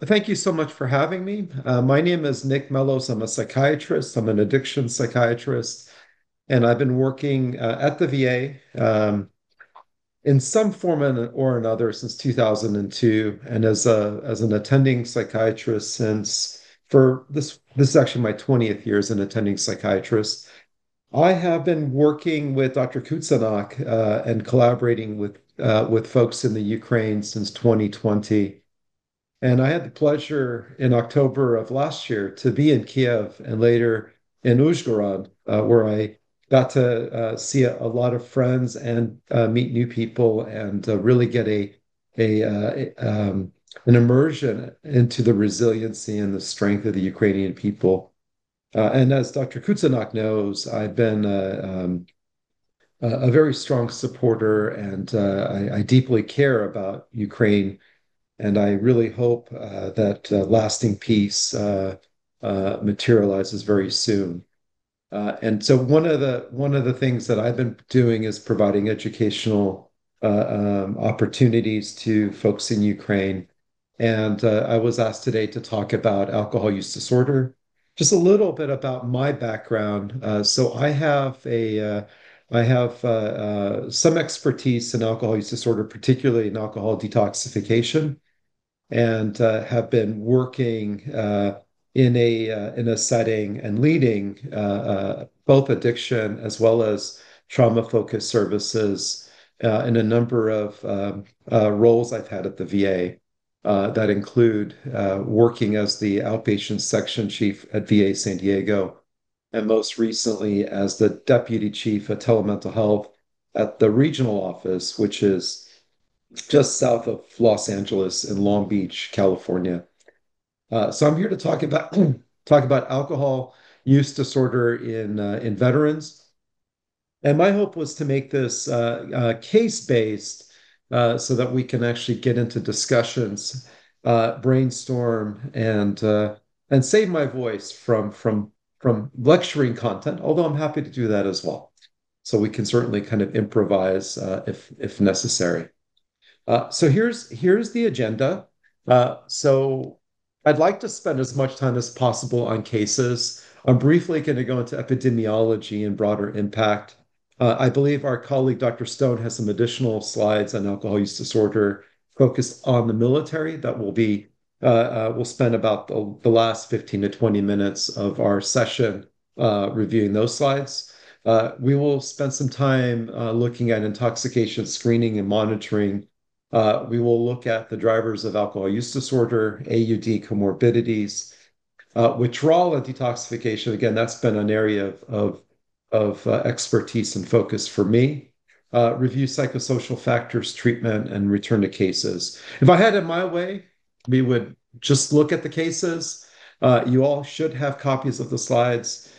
Thank you so much for having me. My name is Nick Melos. I'm a psychiatrist. I'm an addiction psychiatrist, and I've been working at the VA in some form or another since 2002, and as an attending psychiatrist since for this is actually my 20th year as an attending psychiatrist. I have been working with Dr. Kutsanak and collaborating with folks in the Ukraine since 2020. And I had the pleasure in October of last year to be in Kiev and later in Uzhgorod, where I got to see a lot of friends and meet new people and really get an immersion into the resiliency and the strength of the Ukrainian people. And as Dr. Kutsanak knows, I've been a very strong supporter, and I deeply care about Ukraine, and I really hope that lasting peace materializes very soon. And so one of the things that I've been doing is providing educational opportunities to folks in Ukraine. And I was asked today to talk about alcohol use disorder. Just a little bit about my background. So I have some expertise in alcohol use disorder, particularly in alcohol detoxification, and have been working in a setting and leading both addiction as well as trauma-focused services in a number of roles I've had at the VA that include working as the outpatient section chief at VA San Diego, and most recently as the deputy chief of telemental health at the regional office, which is just south of Los Angeles in Long Beach, California. So I'm here to talk about talk about alcohol use disorder in veterans. And my hope was to make this case-based so that we can actually get into discussions, brainstorm, and save my voice from lecturing content, although I'm happy to do that as well. So we can certainly kind of improvise if necessary. So here's the agenda. So I'd like to spend as much time as possible on cases. I'm briefly going to go into epidemiology and broader impact. I believe our colleague Dr. Stone has some additional slides on alcohol use disorder focused on the military that we'll spend about the last 15 to 20 minutes of our session reviewing those slides. We will spend some time looking at intoxication screening and monitoring. We will look at the drivers of alcohol use disorder, AUD comorbidities, withdrawal and detoxification. Again, that's been an area of expertise and focus for me. Review psychosocial factors, treatment, and return to cases. If I had it my way, we would just look at the cases. You all should have copies of the slides.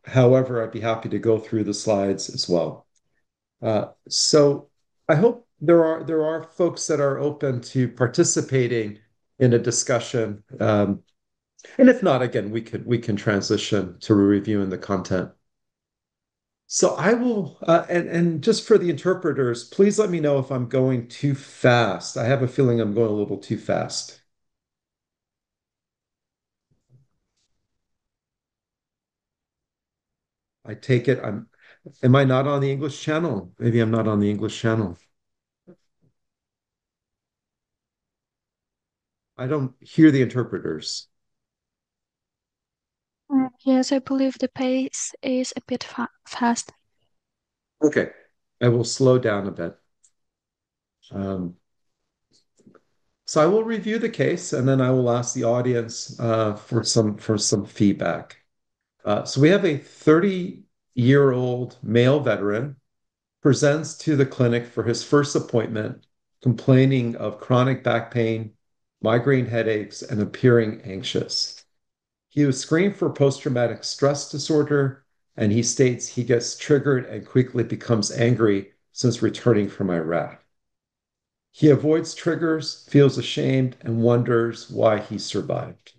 However, I'd be happy to go through the slides as well. So I hope there are folks that are open to participating in a discussion. And if not, again, we can transition to reviewing the content. So I will, and just for the interpreters, please let me know if I'm going too fast. I have a feeling I'm going a little too fast. I take it am I not on the English channel? Maybe I'm not on the English channel. I don't hear the interpreters. Yes, I believe the pace is a bit fast. Okay, I will slow down a bit. Um, so I will review the case and then I will ask the audience for some feedback. So we have a 30-year-old male veteran presents to the clinic for his first appointment, complaining of chronic back pain, migraine headaches, and appearing anxious. He was screened for post-traumatic stress disorder, and he states he gets triggered and quickly becomes angry since returning from Iraq. He avoids triggers, feels ashamed, and wonders why he survived.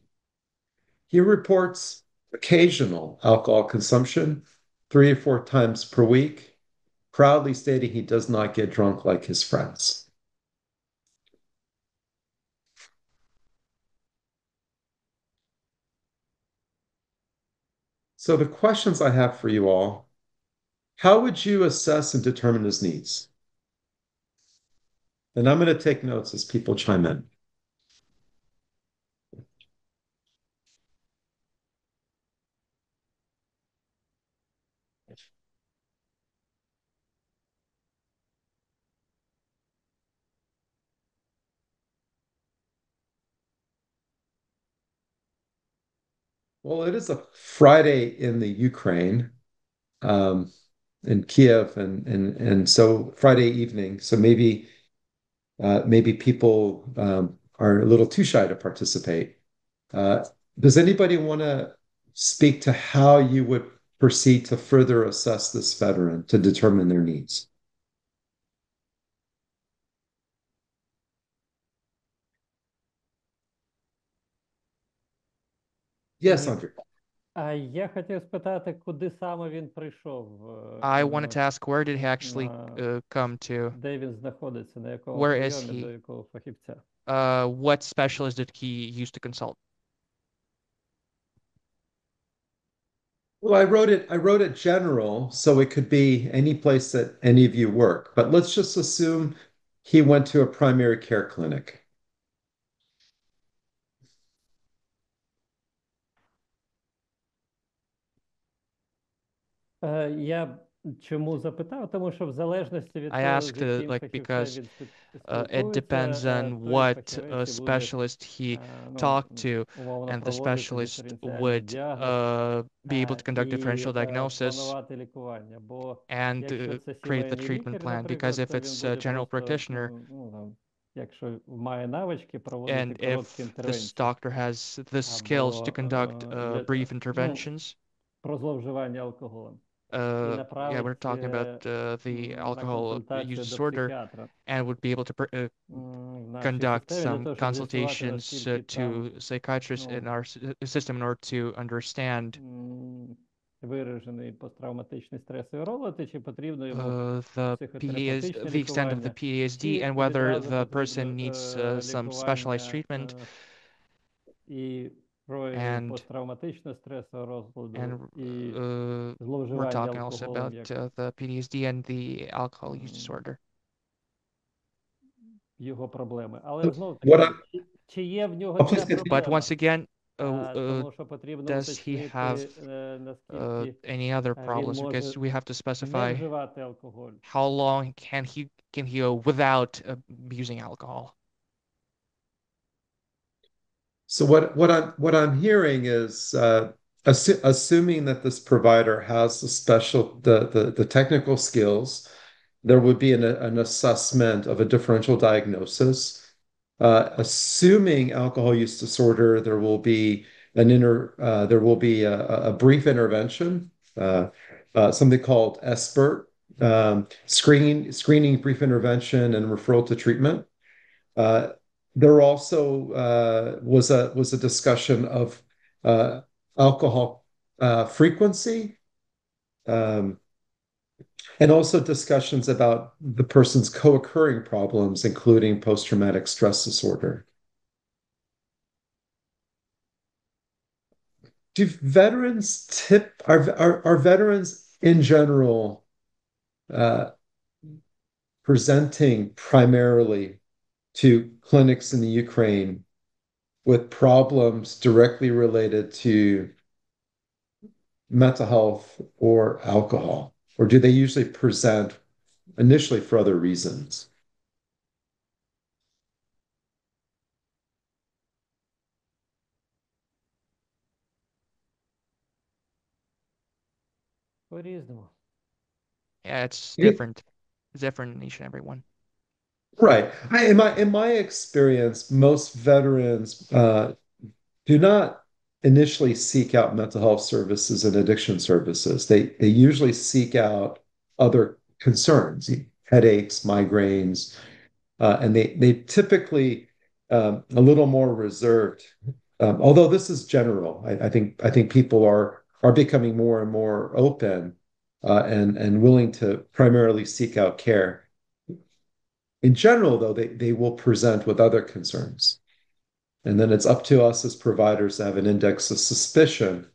He reports occasional alcohol consumption, 3 or 4 times per week, proudly stating he does not get drunk like his friends. So the questions I have for you all, how would you assess and determine his needs? And I'm going to take notes as people chime in. Well, it is a Friday in the Ukraine, um, in Kiev, and so Friday evening. So maybe people are a little too shy to participate. Uh, does anybody want to speak to how you would proceed to further assess this veteran to determine their needs? Yes, Привіт. Andre. Я хотів спитати, куди саме він прийшов, I wanted to ask where did he actually на come to? де він знаходиться, на якому Where is прийомі, до he? якого фахівця. What specialist did he use to consult? Well, I wrote it general, so it could be any place that any of you work. But let's just assume he went to a primary care clinic. Я чому запитав? Тому що в залежності від I того, з asked яким like фахівцем because він it depends спілкується, on той what фахівець і буде, specialist he ну, talked to, умовно and the проводити specialist диференціальний would діагноз be able to conduct і differential diagnosis планувати лікування. Бо and якщо це create the сімейний treatment лікар, plan. Because наприклад, if то він it's a буде general просто, practitioner, там, якщо має навички, проводити and короткі if this інтервенції. doctor has the skills to Або conduct brief ну, interventions, про зловживання алкоголем. І yeah, we're направить talking about the на alcohol use консультацію до disorder, психіатра and would be able to в нашій conduct системі для some того, щоб з'ясувати, consultations наскільки там to psychiatrists in ну, our system in order to understand виражений посттравматичний стресовий розлад, чи потрібно йому the PS, психотерапевтичне the extent of the лікування, PTSD, чи and whether відразу the потрібно person needs some specialized лікування treatment і проявів and посттравматичного стресового розладу, and і we're зловживання talking also алкоголем about як the PTSD and the alcohol use м, disorder. його проблеми. Але знов What таки, I, чи є в нього oh, please ця continue. But проблема? once again, Тому що потрібно does he have уточнити, наскільки any other він problems? може Because we have to не specify вживати алкоголь. how long can he go without using alcohol. So what I'm hearing is assuming that this provider has the technical skills, there would be an assessment of a differential diagnosis. Assuming alcohol use disorder, there will be a brief intervention, something called SBIRT, screening, brief intervention, and referral to treatment. Uh, there also was a discussion of uh, alcohol frequency, um, and also discussions about the person's co-occurring problems, including post-traumatic stress disorder. Do veterans tip are veterans in general uh, presenting primarily to clinics in the Ukraine with problems directly related to mental health or alcohol? Or do they usually present initially for other reasons? По-різному. Yeah, it's Yeah, different. It's different in each and every one. right. In my experience, most veterans do not initially seek out mental health services and addiction services. They usually seek out other concerns, headaches, migraines, and they typically a little more reserved. Although this is general, I think people are becoming more and more open and willing to primarily seek out care. In general, though, they will present with other concerns. And then it's up to us as providers to have an index of suspicion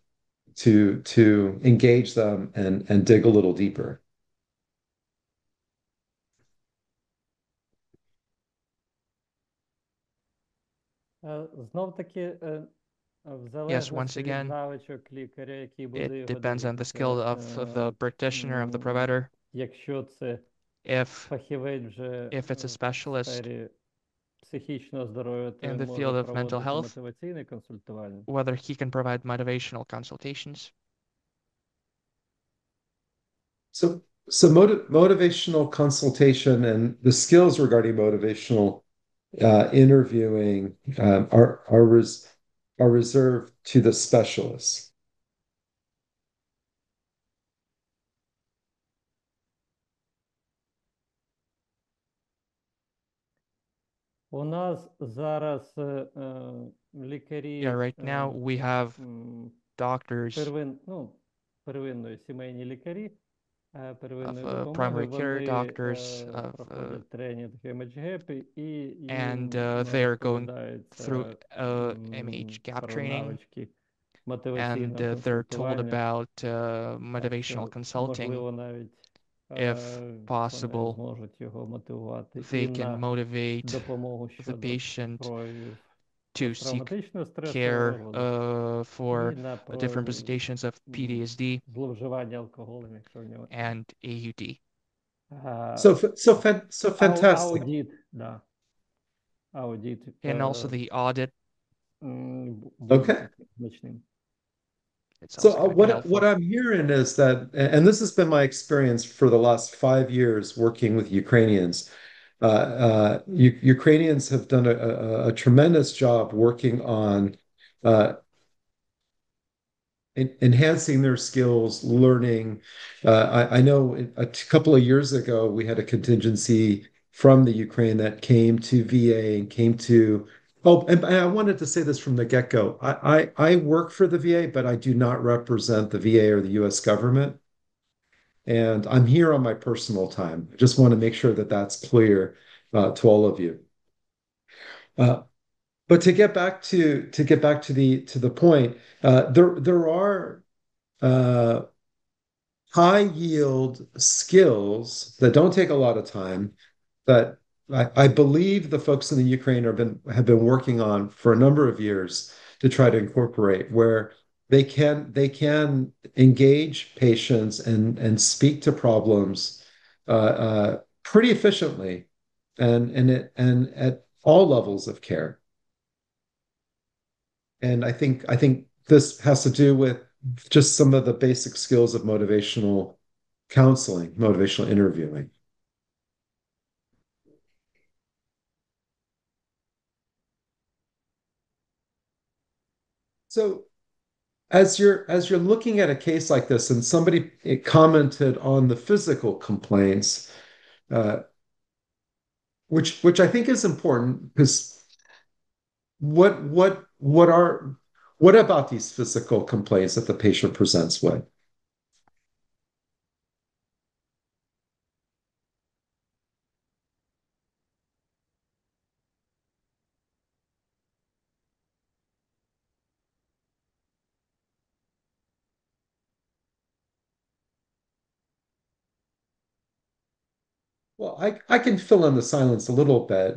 to engage them and dig a little deeper. Знов таки, в Yes, once залежності від again, навичок лікаря, який it буде його depends on the skill дивитися. of the practitioner, of the provider. Якщо це If фахівець вже if it's a в specialist сфері психічного здоров'я, то in він the може field of mental проводити health, мотиваційне консультування. whether he can provide motivational consultations. Motivational consultation and the skills regarding motivational interviewing are reserved to the specialists. У нас зараз лікарі Yeah, right now we have doctors первинної сімейні лікарі первинної of допомоги, primary care, вони doctors of проходять тренінг MHGAP і and їм they're going through розповідаються MH gap про training, навички and мотиваційного they're told консультування. about Так motivational що, consulting. можливо, навіть If вони possible, зможуть його мотивувати і they can на motivate допомогу the щодо patient проявів to seek посттравматичного стресового care розладу for і на different прояви presentations of PTSD зловживання алкоголем, якщо в нього є. and AUD. So fantastic. Аудит, да. Аудит And also the audit, буде Okay. таким значним. it's So also going to be what helpful. I'm hearing is that, and this has been my experience for the last 5 years working with Ukrainians. Ukrainians have done a tremendous job working on enhancing their skills, learning. I know a couple of years ago we had a contingency from the Ukraine that came to VA and came to. Oh, and I wanted to say this from the get-go. I work for the VA, but I do not represent the VA or the U.S. government. And I'm here on my personal time. I just want to make sure that that's clear to all of you. But to get back to the point, there are high yield skills that don't take a lot of time that I believe the folks in the Ukraine have been working on for a number of years to try to incorporate where they can engage patients and speak to problems pretty efficiently and at all levels of care. And I think this has to do with just some of the basic skills of motivational counseling, motivational interviewing. So as you're looking at a case like this, and somebody commented on the physical complaints, uh, which I think is important because what about these physical complaints that the patient presents with? Well, I can fill in the silence a little bit.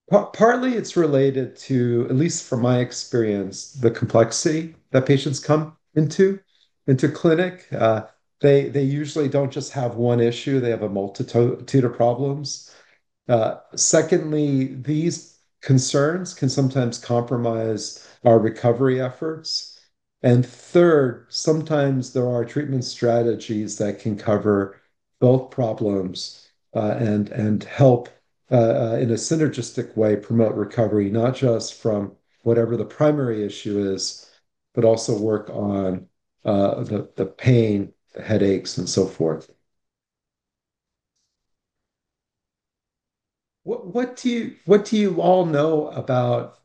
Partly it's related to, at least from my experience, the complexity that patients come into clinic. They usually don't just have one issue; they have a multitude of problems. Secondly, these concerns can sometimes compromise our recovery efforts. And third, sometimes there are treatment strategies that can cover both problems and help in a synergistic way promote recovery, not just from whatever the primary issue is, but also work on the pain, the headaches, and so forth. What do you all know about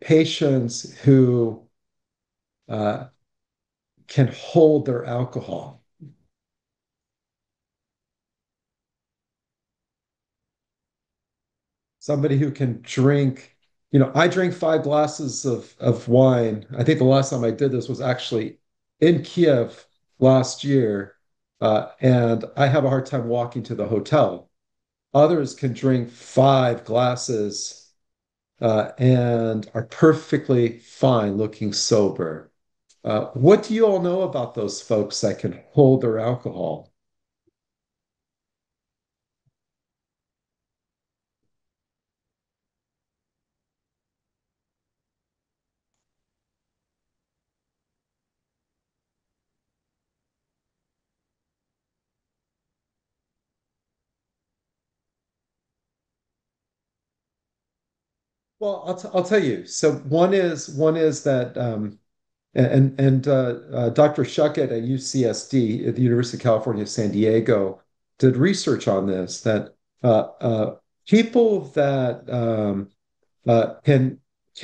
patients who uh, can hold their alcohol? Somebody who can drink I drank 5 glasses of wine. I think the last time I did this was actually in Kiev last year, and I have a hard time walking to the hotel. Others can drink 5 glasses and are perfectly fine looking sober. What do you all know about those folks that can hold their alcohol? Well, I'll tell you. So one is that Dr. Shuckett at UCSD at the University of California, San Diego, did research on this that people that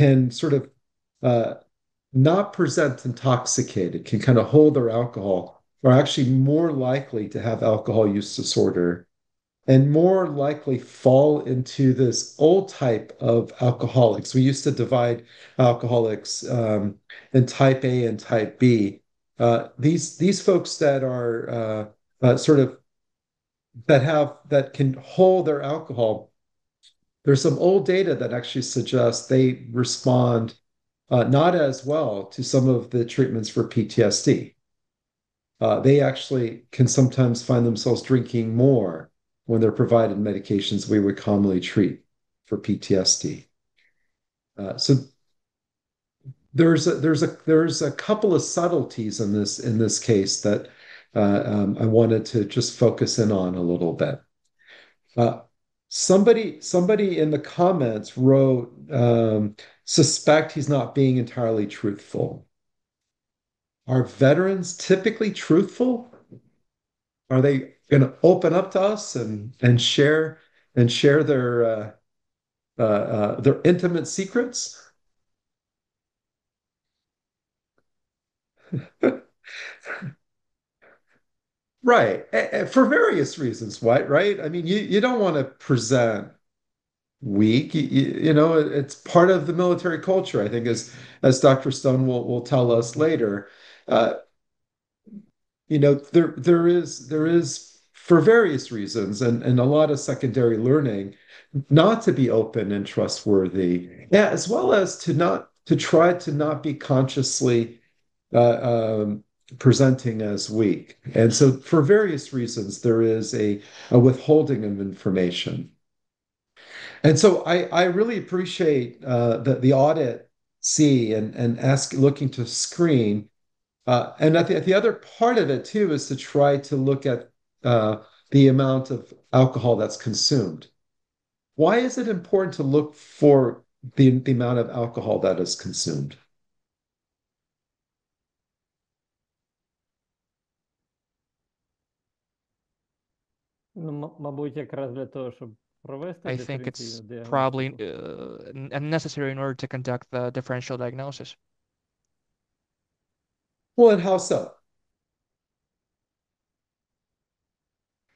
can sort of uh, not present intoxicated, can kind of hold their alcohol, are actually more likely to have alcohol use disorder and more likely fall into this old type of alcoholics. We used to divide alcoholics in type A and type B. These folks that are sort of that can hold their alcohol. There's some old data that actually suggests they respond not as well to some of the treatments for PTSD. They actually can sometimes find themselves drinking more when they're provided medications we would commonly treat for PTSD. So there's a couple of subtleties in this case that I wanted to just focus in on a little bit. Uh, somebody in the comments wrote, suspect he's not being entirely truthful. Are veterans typically truthful? Are they going to open up to us and share their intimate secrets? Right. For various reasons, what, right? I mean, you don't want to present weak. It's part of the military culture, I think, as Dr. Stone will tell us later. Uh, there is for various reasons and a lot of secondary learning not to be open and trustworthy, yeah, as well as to try to not be consciously presenting as weak. And so for various reasons, there is a withholding of information. And so I really appreciate the audit C and looking to screen. And I think the other part of it too is to try to look at uh, the amount of alcohol that's consumed. Why is it important to look for the amount of alcohol that is consumed? Ну, мабуть, якраз для того, щоб провести I think диференційну it's probably діагностику. necessary in order to conduct the differential diagnosis. Well, and how so?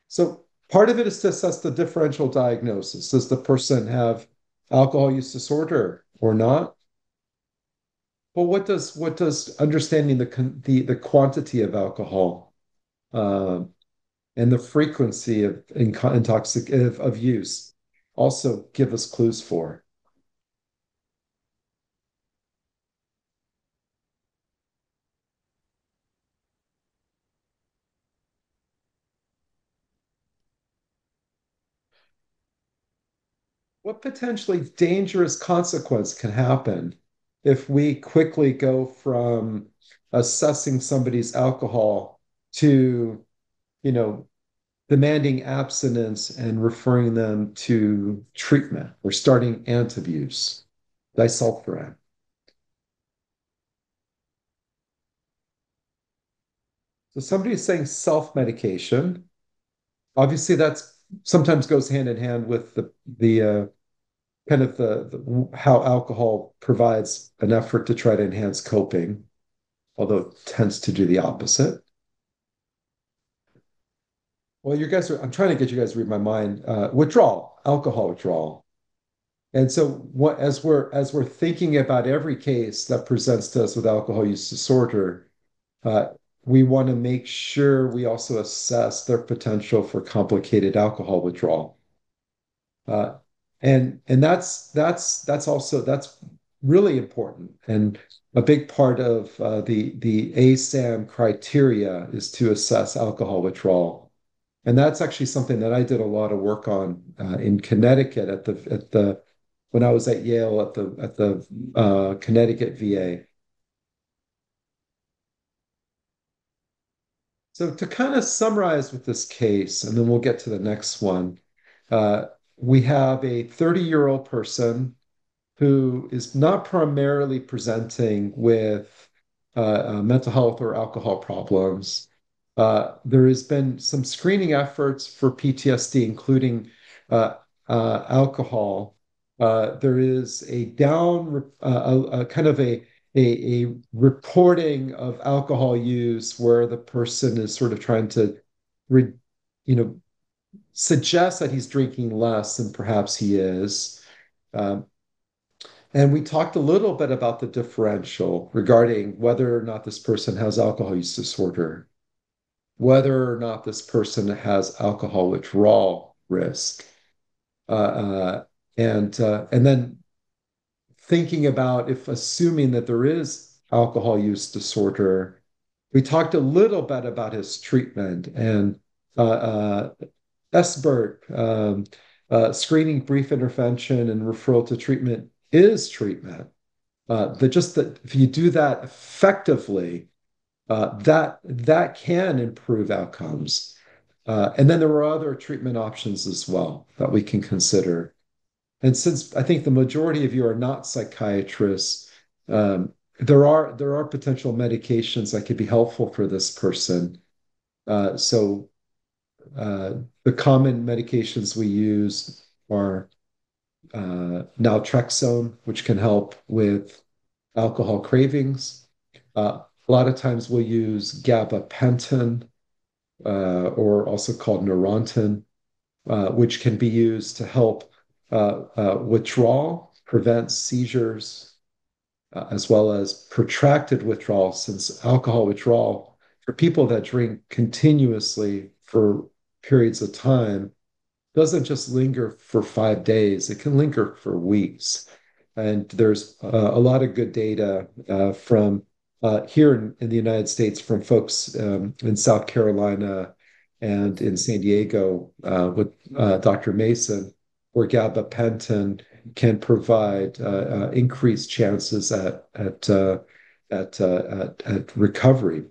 So part of it is to assess the differential diagnosis. Does the person have alcohol use disorder or not? Well, what does understanding the quantity of alcohol uh, and the frequency of intoxic of use also give us clues for? What potentially dangerous consequence can happen if we quickly go from assessing somebody's alcohol to, you know, demanding abstinence and referring them to treatment or starting antabuse, disulfiram? So somebody's saying self-medication. Obviously, that's sometimes goes hand in hand with the kind of the how alcohol provides an effort to try to enhance coping, although it tends to do the opposite. Well, I'm trying to get you guys to read my mind. Withdrawal, alcohol withdrawal. And so what as we're thinking about every case that presents to us with alcohol use disorder, uh, we want to make sure we also assess their potential for complicated alcohol withdrawal. Uh, and that's really important. And a big part of the ASAM criteria is to assess alcohol withdrawal. And that's actually something that I did a lot of work on in Connecticut at the when I was at Yale at the Connecticut VA. So to kind of summarize with this case, and then we'll get to the next one, uh, we have a 30-year-old person who is not primarily presenting with mental health or alcohol problems. There has been some screening efforts for PTSD, including uh, alcohol. There is a a kind of a reporting of alcohol use where the person is sort of trying to, re, you know, suggest that he's drinking less than perhaps he is. Um, and we talked a little bit about the differential regarding whether or not this person has alcohol use disorder, whether or not this person has alcohol withdrawal risk, uh, uh, and then thinking about if assuming that there is alcohol use disorder, we talked a little bit about his treatment and SBIRT, screening, brief intervention, and referral to treatment is treatment. Just that if you do that effectively, that can improve outcomes. And then there are other treatment options as well that we can consider. And since I think the majority of you are not psychiatrists, there are potential medications that could be helpful for this person. So the common medications we use are naltrexone, which can help with alcohol cravings. A lot of times we'll use gabapentin, or also called Neurontin, which can be used to help withdrawal, prevent seizures, as well as protracted withdrawal, since alcohol withdrawal for people that drink continuously for periods of time doesn't just linger for 5 days, it can linger for weeks. And there's a lot of good data from here in the United States from folks in South Carolina and in San Diego with Dr. Mason, where gabapentin can provide increased chances at recovery.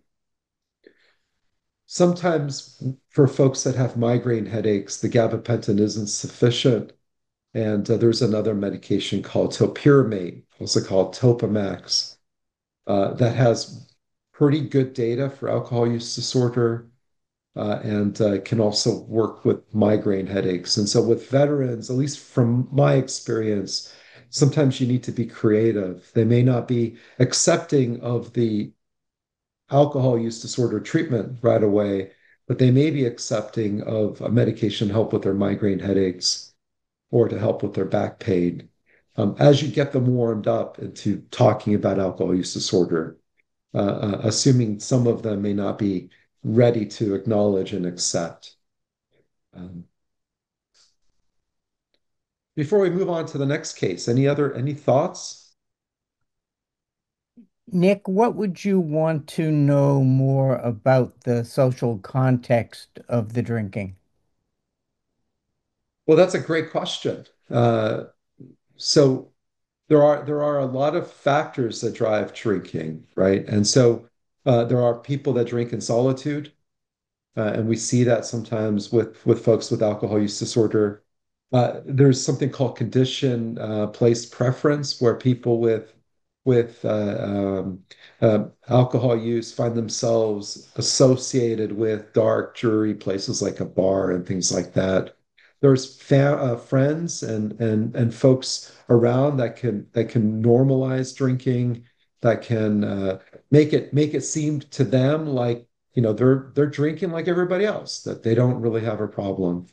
Sometimes for folks that have migraine headaches, the gabapentin isn't sufficient. And there's another medication called topiramate, also called Topamax, that has pretty good data for alcohol use disorder and can also work with migraine headaches. And so, with veterans, at least from my experience, sometimes you need to be creative. They may not be accepting of the alcohol use disorder treatment right away, but they may be accepting of a medication to help with their migraine headaches or to help with their back pain. As you get them warmed up into talking about alcohol use disorder, assuming some of them may not be ready to acknowledge and accept. Um, Before we move on to the next case, any thoughts? Nick, what would you want to know more about the social context of the drinking? Well, that's a great question. So there are a lot of factors that drive drinking, right? And so there are people that drink in solitude. And we see that sometimes with folks with alcohol use disorder. There's something called condition place preference, where people with alcohol use find themselves associated with dark, dreary places like a bar and things like that. There's friends and folks around that can normalize drinking, that can make it seem to them like they're drinking like everybody else, that they don't really have a problem.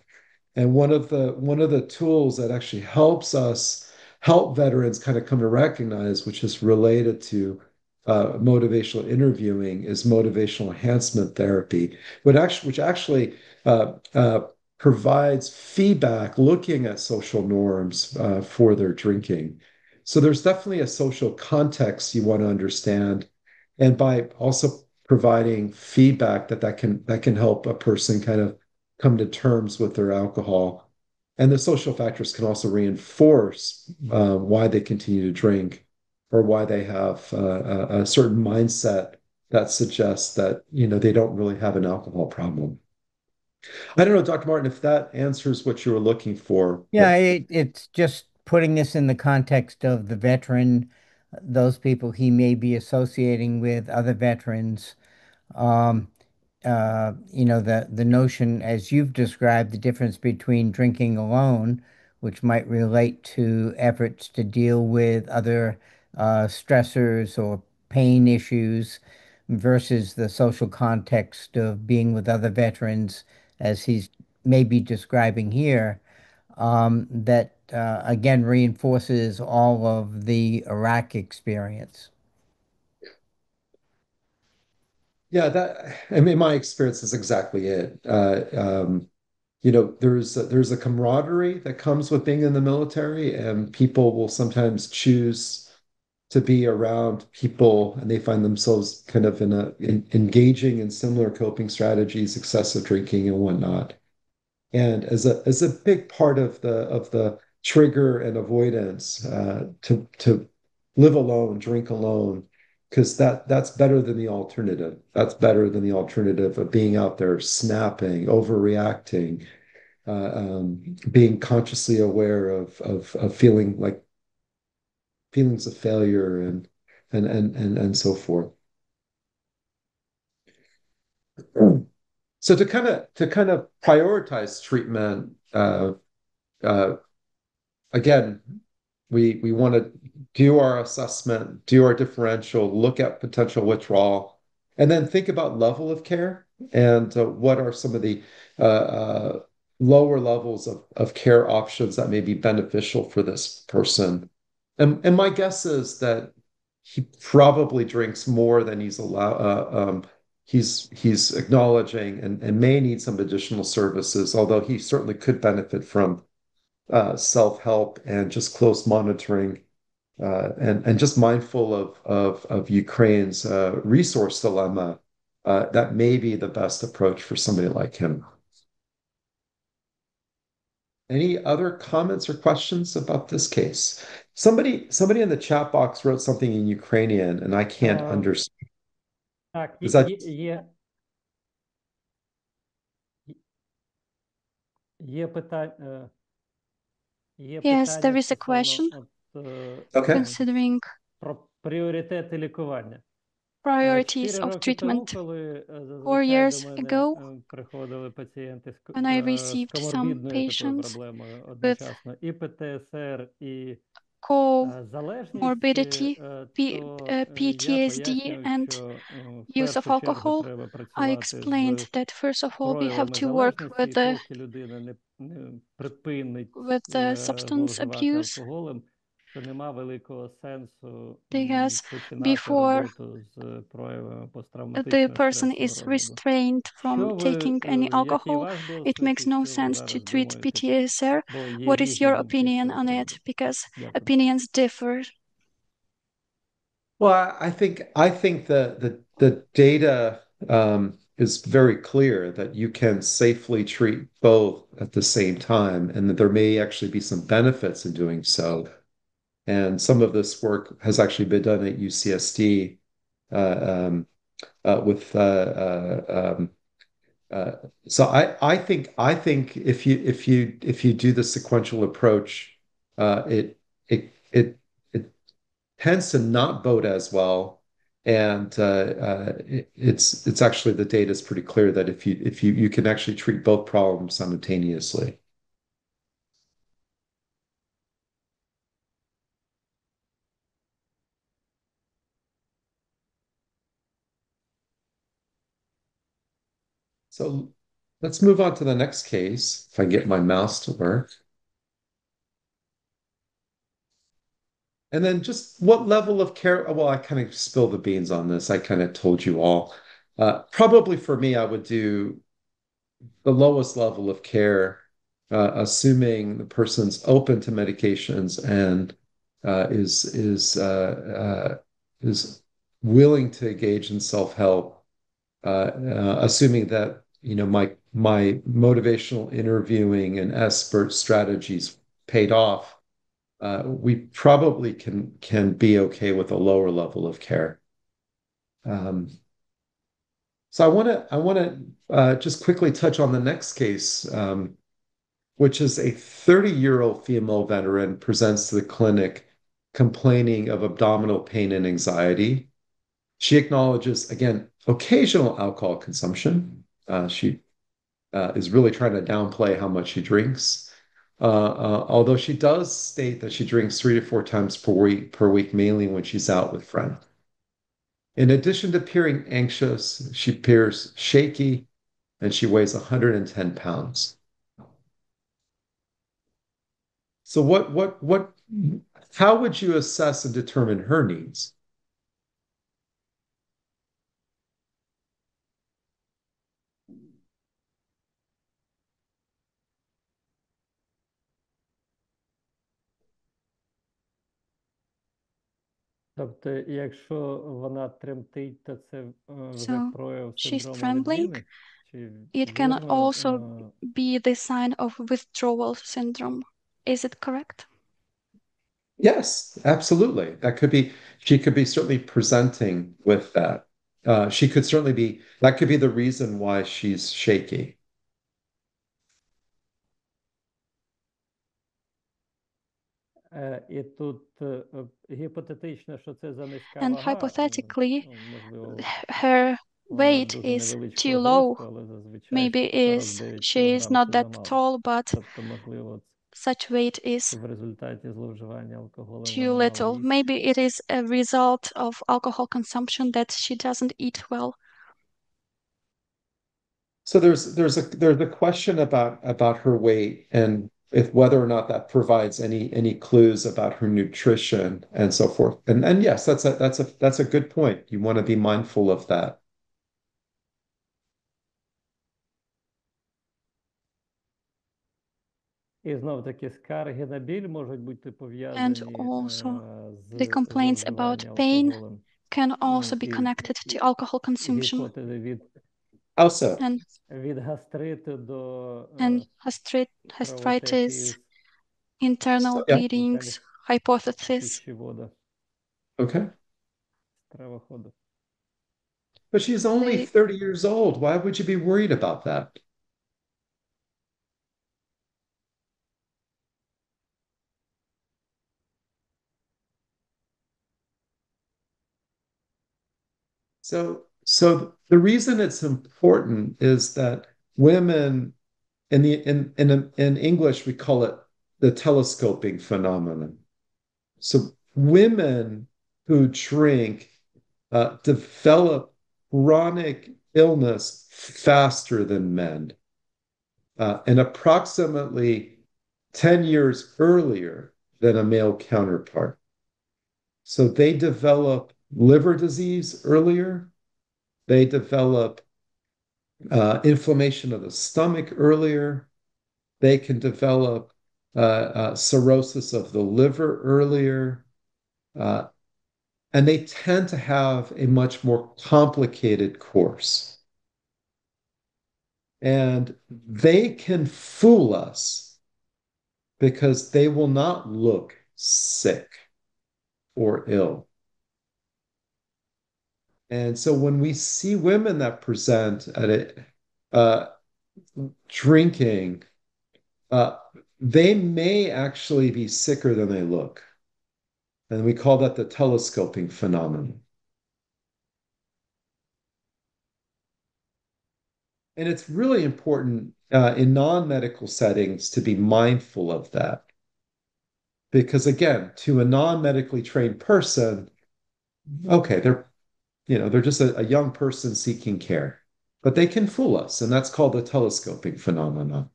And one of the tools that actually helps us help veterans kind of come to recognize, which is related to motivational interviewing, is motivational enhancement therapy, which actually provides feedback looking at social norms for their drinking. So there's definitely a social context you want to understand, and by also providing feedback that can help a person kind of come to terms with their alcohol. And the social factors can also reinforce why they continue to drink or why they have a certain mindset that suggests that they don't really have an alcohol problem. I don't know, Dr. Martin, if that answers what you were looking for, Yeah, but it's just putting this in the context of the veteran, those people he may be associating with, other veterans. Um, the notion, as you've described, the difference between drinking alone, which might relate to efforts to deal with other stressors or pain issues, versus the social context of being with other veterans, as he's maybe describing here, that again reinforces all of the Iraq experience. yeah, I mean, my experience is exactly it. There's a camaraderie that comes with being in the military, and people will sometimes choose to be around people, and they find themselves kind of engaging in similar coping strategies, excessive drinking and whatnot. And as a big part of the trigger and avoidance, to live alone, drink alone, because that's better than the alternative. That's better than the alternative of being out there snapping, overreacting, being consciously aware of feeling like feelings of failure and so forth. So to kind of prioritize treatment, uh, again, we want to do our assessment, do our differential, look at potential withdrawal, and then think about level of care and what are some of the lower levels of care options that may be beneficial for this person. And my guess is that he probably drinks more than he's acknowledging, and may need some additional services, although he certainly could benefit from self-help and just close monitoring, and just mindful of Ukraine's resource dilemma. That may be the best approach for somebody like him. Any other comments or questions about this case? Somebody in the chat box wrote something in Ukrainian, and I can't Е, understand. Так, Is that є питання, є Yes, there питання is a стосовно question okay? considering про пріоритети лікування. priorities 4 of роки тому, treatment. коли 4 зазвичай до years мене ago, приходили пацієнти when I з received some коморбідною такою patients проблемою with одночасно, і ПТСР, і залежність, comorbidity, я PTSD, пояснював, and що в use of першу чергу alcohol, треба I працювати explained з that first of all we have проявами to work залежності, і поки людина не припинить with the substance зловживати abuse, алкоголем, то нема великого сенсу because починати before роботу з проявами the посттравматичного person стресового is розладу. restrained from taking any Який alcohol, ваш it досвід makes і no що ви sense to зараз treat думаєте? PTSR. Бо є What is різні your думки з opinion цього on it? приводу. Because Дякую. opinions differ. Well, I think the data is very clear that you can safely treat both at the same time, and that there may actually be some benefits in doing so. And some of this work has actually been done at UCSD, with uh, so I think if you do the sequential approach, it tends to not bode as well. And it's actually, the data is pretty clear that if you can actually treat both problems simultaneously. So let's move on to the next case, if I get my mouse to work. And then just what level of care? Well, I kind of spilled the beans on this. I kind of told you all. Probably for me, I would do the lowest level of care, assuming the person's open to medications and is willing to engage in self-help, assuming that my motivational interviewing and expert strategies paid off. We probably can be okay with a lower level of care. Um, so I want to just quickly touch on the next case, which is a 30-year-old female veteran presents to the clinic complaining of abdominal pain and anxiety. She acknowledges, again, occasional alcohol consumption. She is really trying to downplay how much she drinks. Although she does state that she drinks 3 to 4 times per week, mainly when she's out with friends. In addition to appearing anxious, she appears shaky and she weighs 110 pounds. So how would you assess and determine her needs? Тобто, якщо вона тремтить, то це вже So прояв she's синдрому trembling. відміни? Чи It can also вірно? be the sign of withdrawal syndrome. Is it correct? Yes, absolutely. She could be certainly presenting with that. She could certainly be, that could be the reason why she's shaky. І тут гіпотетично, що це за низька And вага, hypothetically, можливо, her вона weight дуже is невеличкого too low. зросту, але зазвичай Maybe is 49 she is кілограм not це that замало. tall, but Тобто, можливо, such weight is в результаті зловживання алкоголем too вона мало little. їсть. Maybe it is a result of alcohol consumption that she doesn't eat well. So there's a question about her weight and if whether or not that provides any clues about her nutrition and so forth. And yes, that's a good point. You want to be mindful of that. І знов-таки скарги на біль можуть бути And пов'язані also the з complaints about зловживанням pain алкоголем. can also be І connected to alcohol consumption. гіпотези Also, від гастриту до And кровотечі gastritis, internal yeah, bleedings, hypothesis. пищевода, okay. стравоходу. But she's only They 30 years old. Why would you be worried about that? So the reason it's important is that women in English we call it the telescoping phenomenon. So women who drink develop chronic illness faster than men, and approximately 10 years earlier than a male counterpart. So they develop liver disease earlier. They develop inflammation of the stomach earlier. They can develop cirrhosis of the liver earlier. Uh, and they tend to have a much more complicated course. And they can fool us because they will not look sick or ill. And so when we see women that present at it drinking, they may actually be sicker than they look. And we call that the telescoping phenomenon. And it's really important in non-medical settings to be mindful of that. Because again, to a non-medically trained person, okay, they're just a young person seeking care. But they can fool us, and that's called the telescoping phenomenon.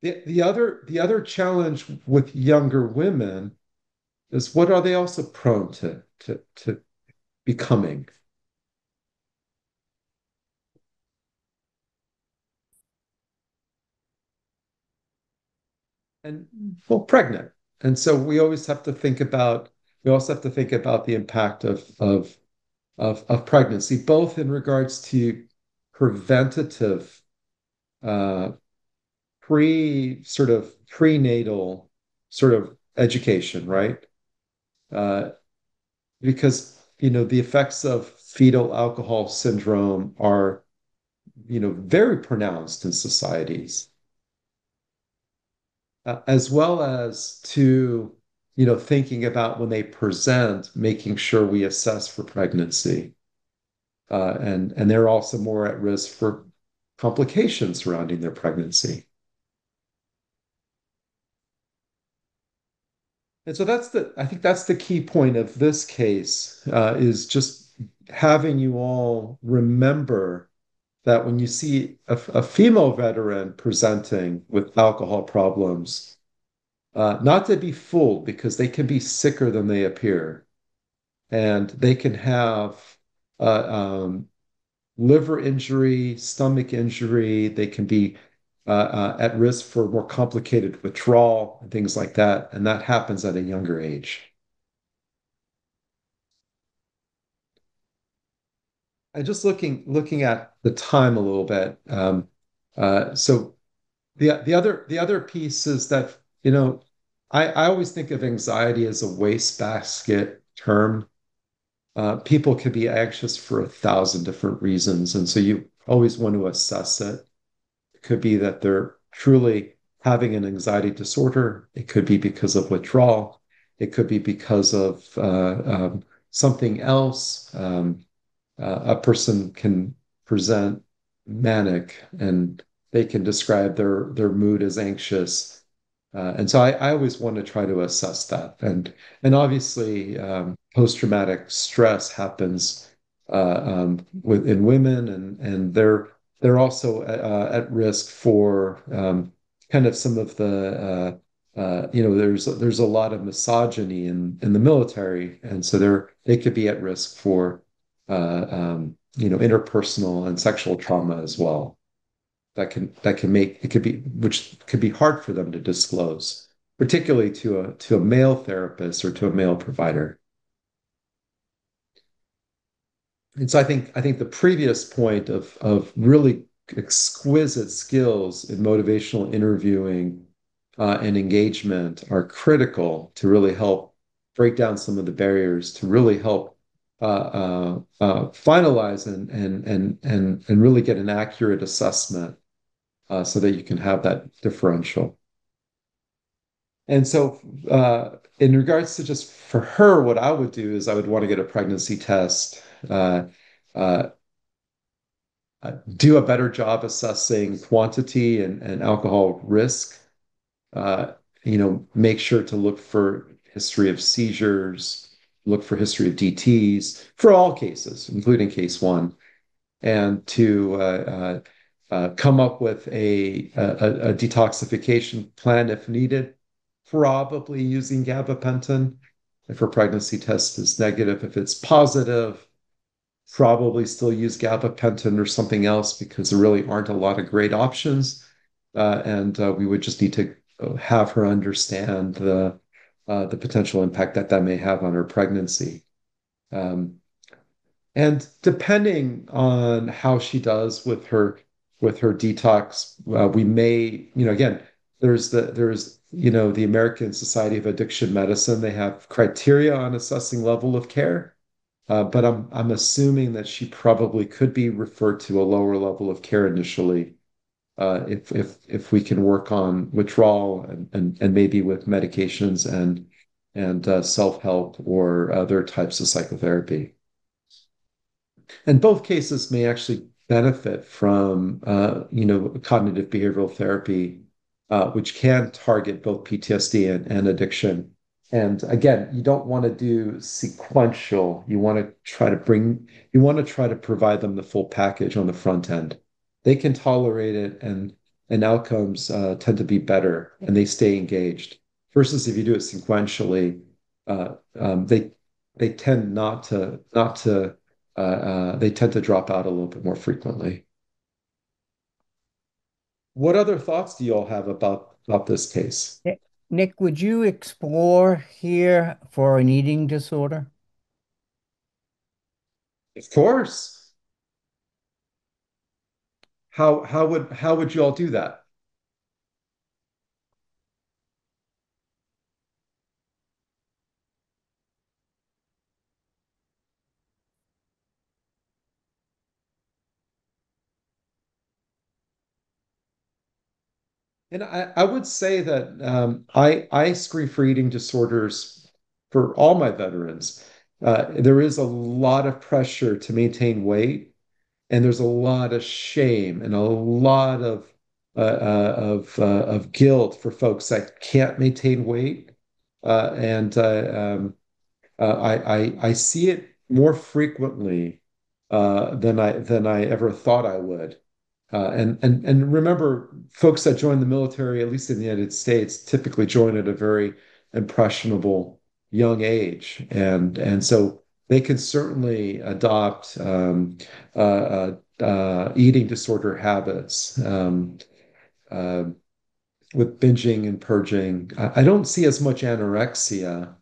The other challenge with younger women is what are they also prone to becoming? And well, pregnant. And so we also have to think about the impact of pregnancy, both in regards to preventative uh, prenatal sort of education, right? Uh, because the effects of fetal alcohol syndrome are very pronounced in societies, as well as to thinking about when they present, making sure we assess for pregnancy, and they're also more at risk for complications surrounding their pregnancy. And so I think that's the key point of this case, is just having you all remember that when you see a female veteran presenting with alcohol problems, not to be fooled because they can be sicker than they appear. And they can have uh, um, liver injury, stomach injury. They can be at risk for more complicated withdrawal and things like that. And that happens at a younger age. And just looking at the time a little bit. So the other piece is that I always think of anxiety as a wastebasket term. People can be anxious for 1,000 different reasons, and so you always want to assess it. It could be that they're truly having an anxiety disorder. It could be because of withdrawal. It could be because of something else. A person can present manic and they can describe their mood as anxious. And so I always want to try to assess that. And obviously, post-traumatic stress happens in women, and they're also at risk for kind of some of there's a lot of misogyny in the military, and so they could be at risk for interpersonal and sexual trauma as well. That can make it could be which could be hard for them to disclose, particularly to a male therapist or to a male provider. And so I think the previous point of really exquisite skills in motivational interviewing and engagement are critical to really help break down some of the barriers, to really help finalize and really get an accurate assessment, so that you can have that differential. And so, in regards to just for her, what I would do is I would want to get a pregnancy test, uh, uh, do a better job assessing quantity and alcohol risk. Uh, make sure to look for history of seizures, look for history of DTs for all cases, including case one, and to come up with a detoxification plan if needed, probably using gabapentin if her pregnancy test is negative. If it's positive, probably still use gabapentin or something else because there really aren't a lot of great options. And we would just need to have her understand the potential impact that may have on her pregnancy. Um, and depending on how she does with her detox, we may, again, there's the American Society of Addiction Medicine. They have criteria on assessing level of care, but I'm assuming that she probably could be referred to a lower level of care initially, if we can work on withdrawal and maybe with medications and self-help or other types of psychotherapy. And both cases may actually benefit from, cognitive behavioral therapy, which can target both PTSD and addiction. And again, you don't want to do sequential. You want to try to provide them the full package on the front end. They can tolerate it, and and outcomes tend to be better and they stay engaged. Versus if you do it sequentially, they tend not to they tend to drop out a little bit more frequently. What other thoughts do you all have about this case? Nick, would you explore here for an eating disorder? Of course. How would you all do that? And I would say that I screen for eating disorders for all my veterans. There is a lot of pressure to maintain weight, and there's a lot of shame and a lot of guilt for folks that can't maintain weight. And I see it more frequently than I ever thought I would. And remember, folks that join the military, at least in the United States, typically join at a very impressionable young age, and so they can certainly adopt eating disorder habits uh, with binging and purging. I don't see as much anorexia,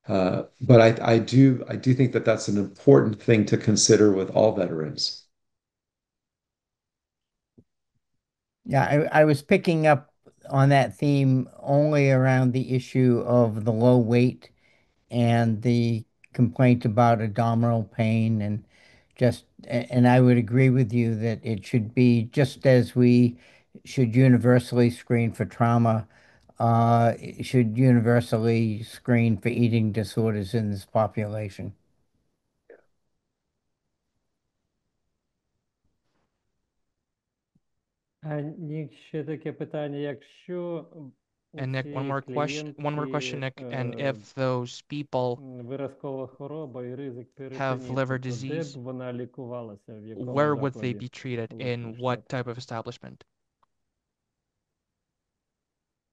but I do think that that's an important thing to consider with all veterans. Yeah, I was picking up on that theme only around the issue of the low weight and the complaint about abdominal pain and and I would agree with you that it should be just as we should universally screen for trauma, it should universally screen for eating disorders in this population. А Нік, ще таке питання, якщо у And Nick, цієї one more question, клієнтки Nick. And if those people виразкова хвороба і ризик have liver перитоніту, то де б disease, вона лікувалася, в якому where would they закладі be treated? In Сполучених what Штатів? type of establishment?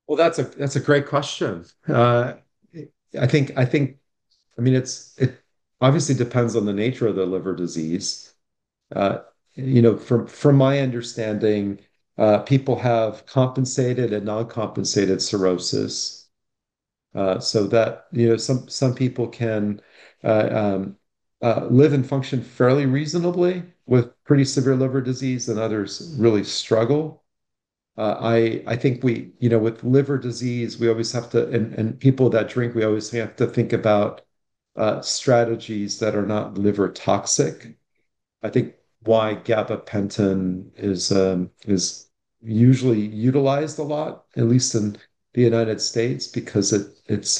Well, that's a great question. I think I mean it obviously depends on the nature of the liver disease. Uh, from my understanding, people have compensated and non-compensated cirrhosis. So that some people can live and function fairly reasonably with pretty severe liver disease, and others really struggle. I think with liver disease, we always have to, and people that drink, we always have to think about strategies that are not liver toxic. I think why gabapentin is usually utilized a lot, at least in the United States, because it's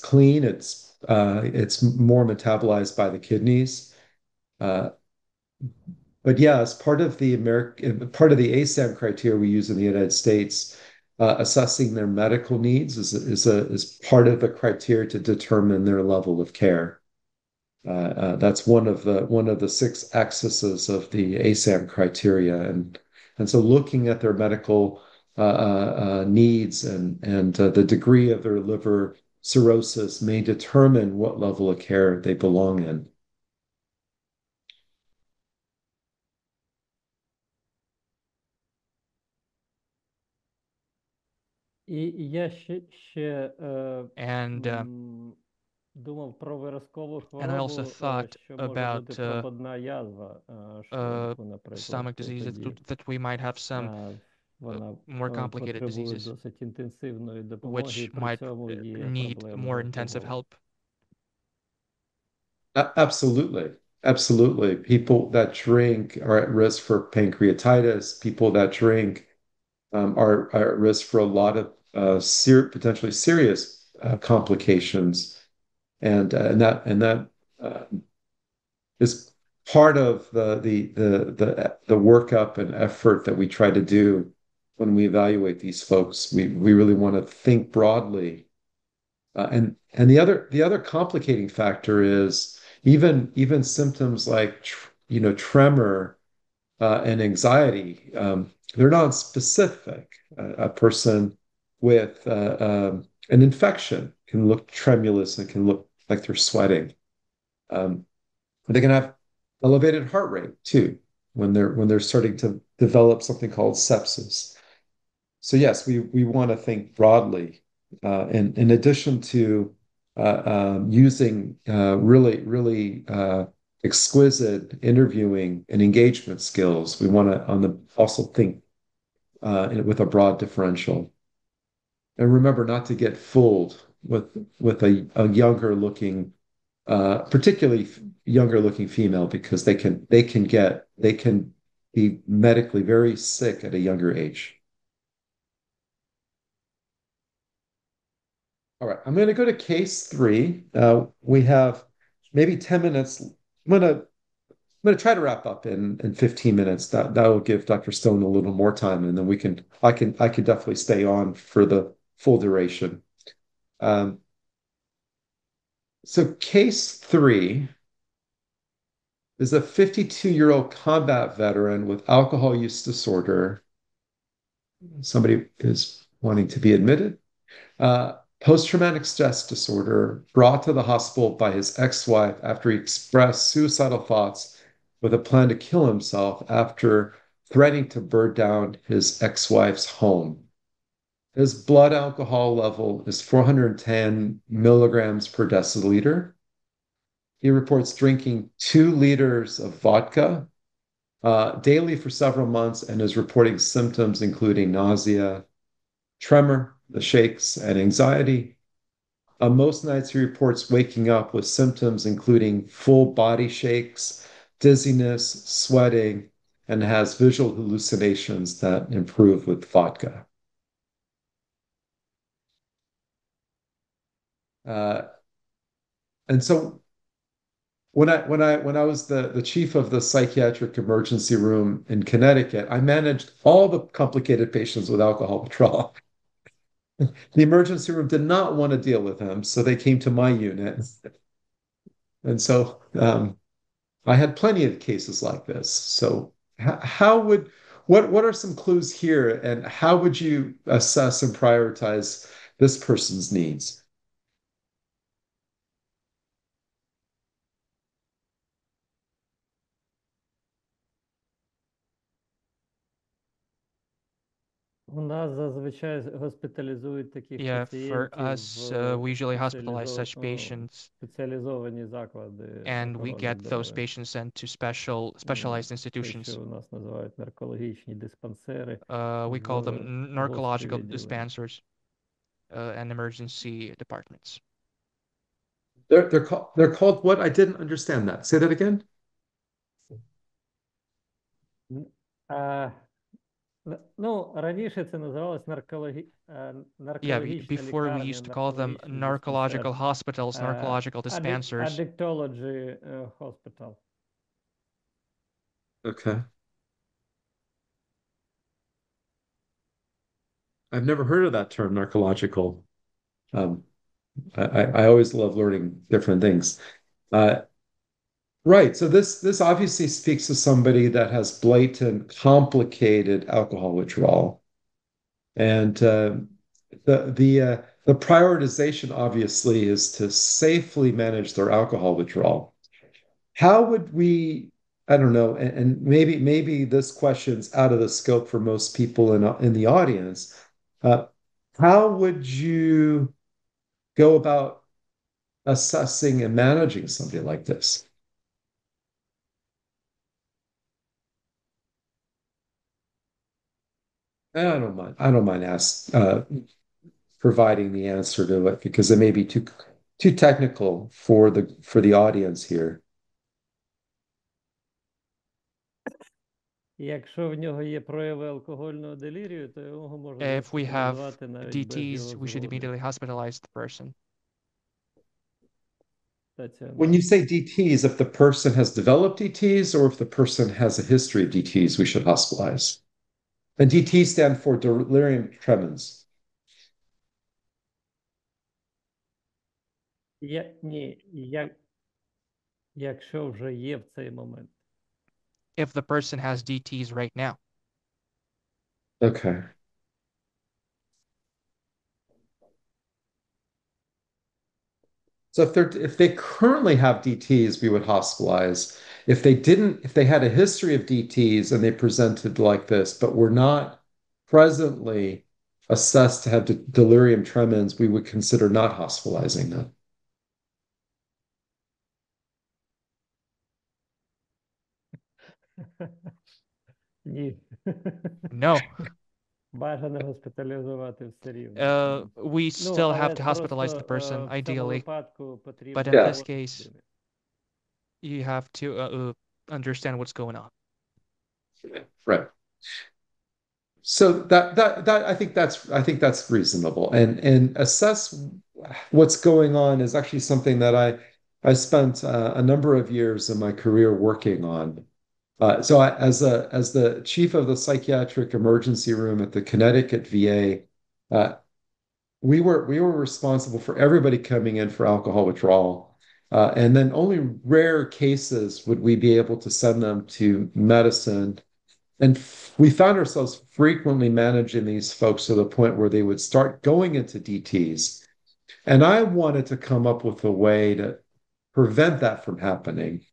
clean, it's more metabolized by the kidneys. Uh, but yeah, as part of the ASAM criteria we use in the United States, assessing their medical needs is part of the criteria to determine their level of care. That's one of the six axes of the ASAM criteria, and so looking at their medical needs and the degree of their liver cirrhosis may determine what level of care they belong in. І я ще And думав про виразкову and I also хворобу, thought що може бути about пропадна язва шлунку, наприклад, stomach disease тоді that we might have some вона more complicated потребує diseases досить інтенсивної допомоги, і which при might цьому є need проблеми з more intensive алкоголем. help. Absolutely. Absolutely. People that drink are at risk for pancreatitis. People that drink are at risk for a lot of potentially serious complications. And that uh, is part of the workup and effort that we try to do when we evaluate these folks. We really want to think broadly. And the other complicating factor is even symptoms like tremor and anxiety. they're non-specific. A person with an infection can look tremulous and can look like they're sweating. Um, they can have elevated heart rate too when they're starting to develop something called sepsis. So yes, we want to think broadly, in addition to using really exquisite interviewing and engagement skills. We want to also think with a broad differential, and remember not to get fooled with a younger looking, particularly younger looking female, because they can be medically very sick at a younger age. All right, I'm going to go to case three. We have maybe 10 minutes. I'm gonna try to wrap up in 15 minutes. That will give Dr. Stone a little more time, and then I can definitely stay on for the full duration. Um, so case three is a 52-year-old combat veteran with alcohol use disorder. Somebody is wanting to be admitted. Post-traumatic stress disorder, brought to the hospital by his ex-wife after he expressed suicidal thoughts with a plan to kill himself after threatening to burn down his ex-wife's home. His blood alcohol level is 410 milligrams per deciliter. He reports drinking 2 liters of vodka daily for several months and is reporting symptoms including nausea, tremor, the shakes, and anxiety. Most nights he reports waking up with symptoms including full body shakes, dizziness, sweating, and has visual hallucinations that improve with vodka. Uh, and so when I was the chief of the psychiatric emergency room in Connecticut, I managed all the complicated patients with alcohol withdrawal. The emergency room did not want to deal with him, so they came to my unit. And so I had plenty of cases like this. So how would what are some clues here, and how would you assess and prioritize this person's needs? У нас зазвичай госпіталізують таких Yeah, for пацієнтів us, в we usually hospitalize such patients, спеціалізовані заклади and we охорони get those здоров'я. patients sent to specialized Те, institutions. що у нас називають наркологічні диспансери We call them в гострі narcological відділення. dispensers and emergency departments. They're called what? I didn't understand that. Say that again. А, Ну, раніше це називалось Yeah, наркологічна before we лікарня, used to call them наркологічний narcological диспансер. hospitals, narcological dispensers. Addictology hospital. Okay. I've never heard of that term, narcological. Um, I always love learning different things. Uh, right. So this obviously speaks to somebody that has blatant, complicated alcohol withdrawal, and the prioritization obviously is to safely manage their alcohol withdrawal. How would we? I don't know, and maybe this question's out of the scope for most people in the audience. Uh, how would you go about assessing and managing something like this? I don't mind providing the answer to it because it may be too technical for the audience here. Якщо в нього є прояви алкогольного делірію, то його можна If we have госпіталізувати навіть без DTs, його we should згоди. immediately hospitalize the person. When you say DTs, if the person has developed DTs or if the person has a history of DTs, we should hospitalize. And DT stand for delirium tremens. Якщо вже є в цей момент. If the person has DTs right now. Okay. So if they currently have DTs, we would hospitalize. If they didn't, if they had a history of DTs and they presented like this, but were not presently assessed to have delirium tremens, we would consider not hospitalizing them. Ні. No. Бажано госпіталізувати все рівно. We Ну, still have але to hospitalize the просто person, в цьому ideally. випадку But потрібно in Yeah. this case, you have to understand what's going on. Right. So I think that's reasonable. And assess what's going on is actually something that I spent a number of years in my career working on. As the chief of the psychiatric emergency room at the Connecticut VA, we were responsible for everybody coming in for alcohol withdrawal. And then only rare cases would we be able to send them to medicine. And we found ourselves frequently managing these folks to the point where they would start going into DTs. And I wanted to come up with a way to prevent that from happening.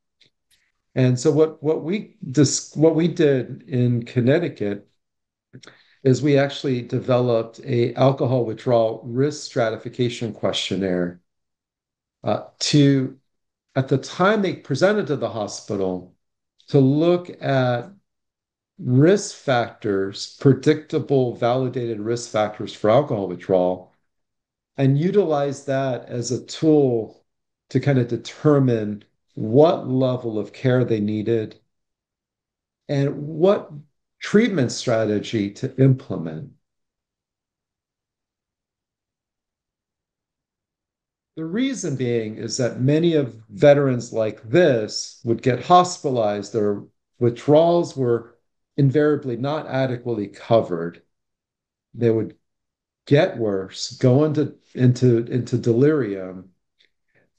And so what we did in Connecticut is we actually developed a alcohol withdrawal risk stratification questionnaire to at the time they presented to the hospital to look at risk factors, predictable, validated risk factors for alcohol withdrawal, and utilize that as a tool to kind of determine what level of care they needed and what treatment strategy to implement. The reason being is that many of veterans like this would get hospitalized. Their withdrawals were invariably not adequately covered. They would get worse, go into delirium,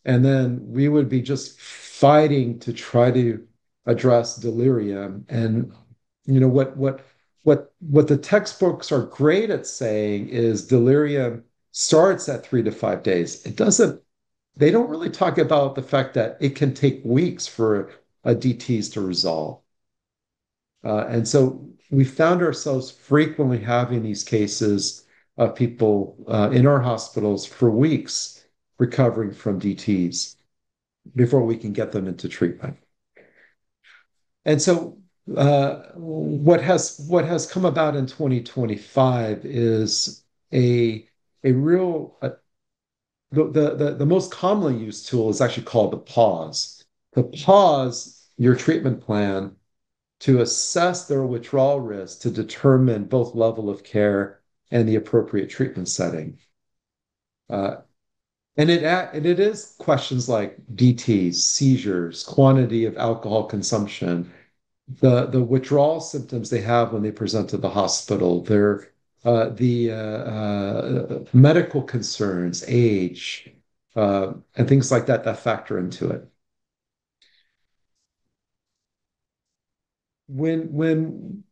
and then we would be just fighting to try to address delirium. And you know what the textbooks are great at saying is delirium starts at 3 to 5 days. They don't really talk about the fact that it can take weeks for a DTs to resolve. And so we found ourselves frequently having these cases of people in our hospitals for weeks recovering from DTs before we can get them into treatment. And so what has come about in 2025 is a real the most commonly used tool is actually called the pause. To pause your treatment plan to assess their withdrawal risk to determine both level of care and the appropriate treatment setting. And it is questions like DTs, seizures, quantity of alcohol consumption, the withdrawal symptoms they have when they present to the hospital, the medical concerns, age, and things like that that factor into it. When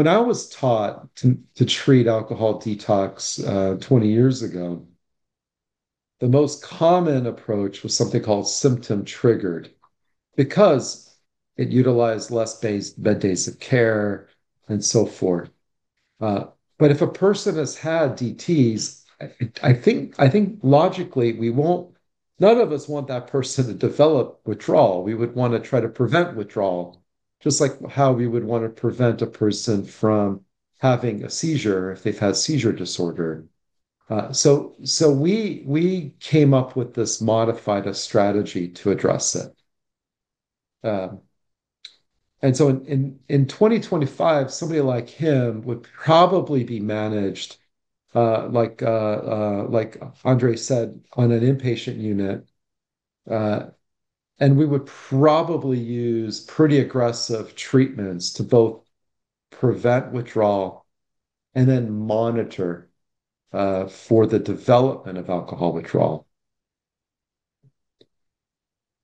I was taught to treat alcohol detox 20 years ago, the most common approach was something called symptom triggered because it utilized less bed days of care and so forth. Uh, but if a person has had DTs, I think logically we won't. None of us want that person to develop withdrawal. We would want to try to prevent withdrawal, just like how we would want to prevent a person from having a seizure if they've had seizure disorder. So we came up with this modified a strategy to address it. Um, and so in 2025, somebody like him would probably be managed, like Andre said, on an inpatient unit. Uh, and we would probably use pretty aggressive treatments to both prevent withdrawal and then monitor for the development of alcohol withdrawal.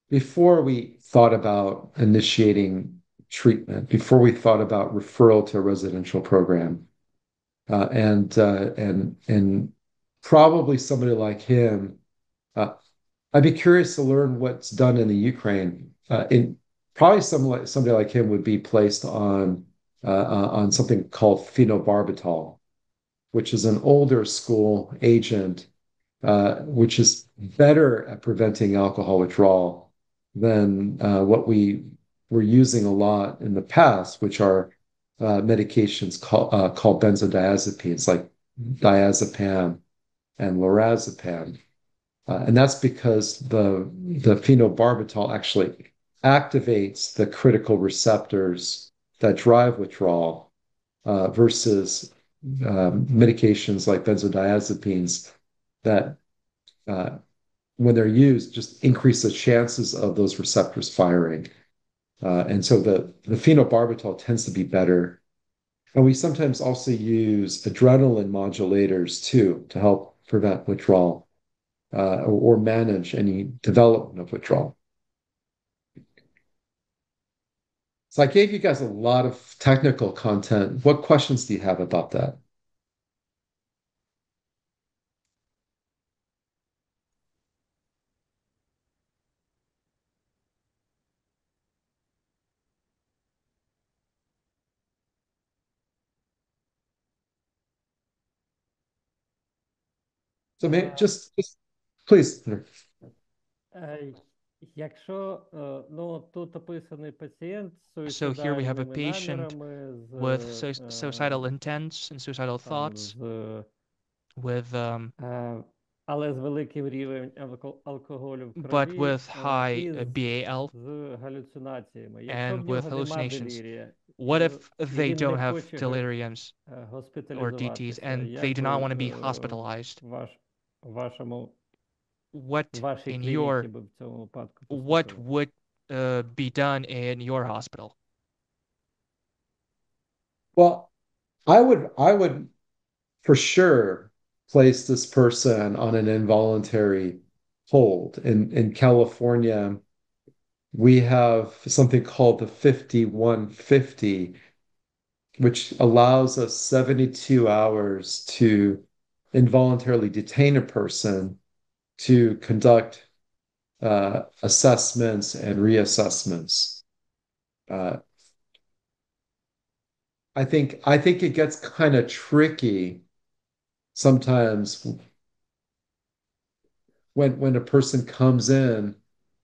Before we thought about initiating treatment, before we thought about referral to a residential program, And probably somebody like him. I'd be curious to learn what's done in the Ukraine. In probably somebody like him would be placed on something called phenobarbital, which is an older school agent, which is better at preventing alcohol withdrawal than what we were using a lot in the past, which are medications called benzodiazepines, like diazepam and lorazepam. And that's because the phenobarbital actually activates the critical receptors that drive withdrawal versus medications like benzodiazepines that, uh, when they're used, just increase the chances of those receptors firing. And so the phenobarbital tends to be better. And we sometimes also use adrenaline modulators too to help prevent withdrawal or manage any development of withdrawal. So I gave you guys a lot of technical content. What questions do you have about that? So maybe just please. Е, Якщо ну, тут описаний пацієнт з So here we have a суїцидальними patient намірами, with suicidal intents and suicidal там, thoughts, with але з великим рівнем алкоголю в but крові with high і BAL з галюцинаціями. Якщо в and with нього нема hallucinations. делірія, What if і they він не don't have хоче deliriums or DTs госпіталізуватися, and they як do not би want to be hospitalized? вашому What вашій in клініці your би в цьому випадку what поступили? would be done in your hospital? Well, I would for sure place this person on an involuntary hold. In California, we have something called the 5150, which allows us 72 hours to involuntarily detain a person to conduct assessments and reassessments. Uh, I think it gets kind of tricky sometimes when a person comes in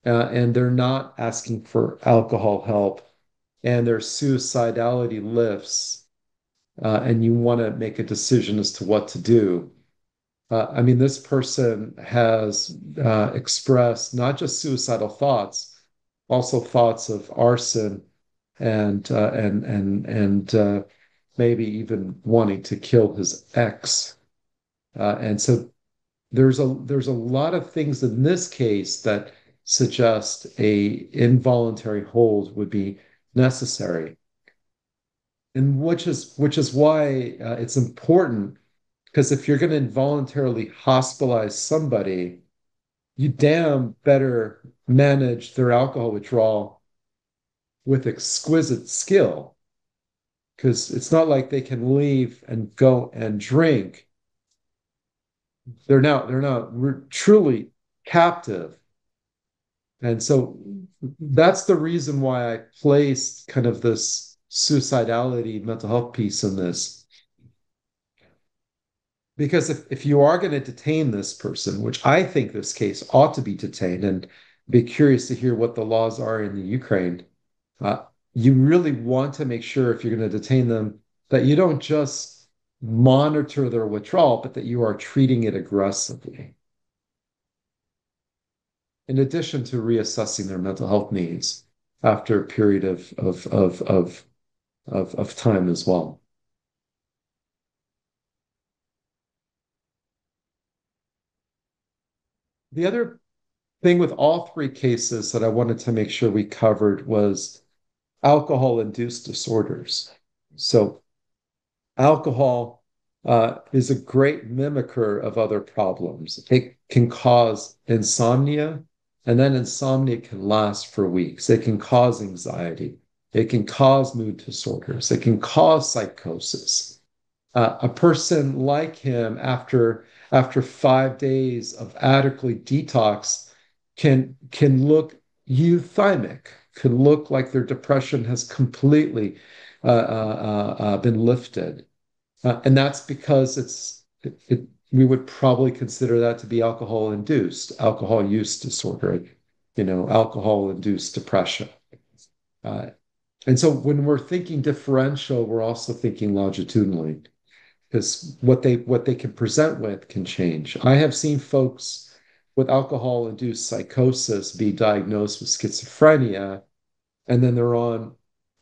and they're not asking for alcohol help and their suicidality lifts, and you want to make a decision as to what to do. I mean, this person has expressed not just suicidal thoughts, also thoughts of arson and maybe even wanting to kill his ex. And so there's a lot of things in this case that suggest a involuntary hold would be necessary, and which is why it's important, because if you're going to involuntarily hospitalize somebody, you damn better manage their alcohol withdrawal with exquisite skill, because it's not like they can leave and go and drink. We're truly captive. And so that's the reason why I placed kind of this suicidality mental health piece in this. Because if you are going to detain this person, which I think this case ought to be detained, and be curious to hear what the laws are in the Ukraine, uh, you really want to make sure if you're going to detain them that you don't just monitor their withdrawal, but that you are treating it aggressively, in addition to reassessing their mental health needs after a period of time as well. The other thing with all three cases that I wanted to make sure we covered was alcohol-induced disorders. So alcohol is a great mimicker of other problems. It can cause insomnia, and then insomnia can last for weeks. It can cause anxiety. It can cause mood disorders. It can cause psychosis. A person like him, after 5 days of adequately detox, can look euthymic, can look like their depression has completely been lifted. And that's because we would probably consider that to be alcohol induced, alcohol use disorder, alcohol induced depression. Uh, and so when we're thinking differential, we're also thinking longitudinally because what they can present with can change. I have seen folks with alcohol-induced psychosis be diagnosed with schizophrenia, and then they're on,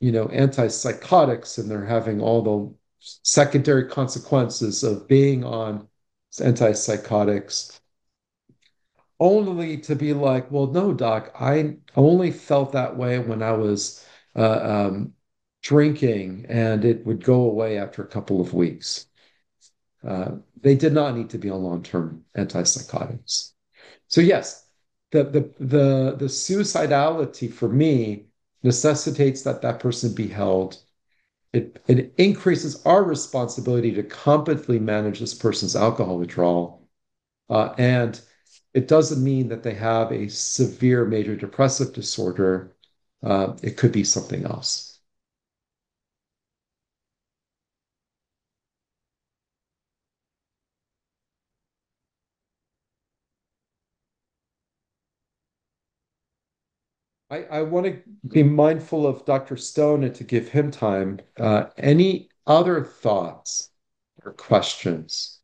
antipsychotics, and they're having all the secondary consequences of being on antipsychotics, only to be like, well, no, doc, I only felt that way when I was drinking, and it would go away after a couple of weeks. They did not need to be on long-term antipsychotics. So yes, the suicidality for me necessitates that that person be held. It increases our responsibility to competently manage this person's alcohol withdrawal, and it doesn't mean that they have a severe major depressive disorder. It could be something else. I want to be mindful of Dr. Stone and to give him time. Any other thoughts or questions?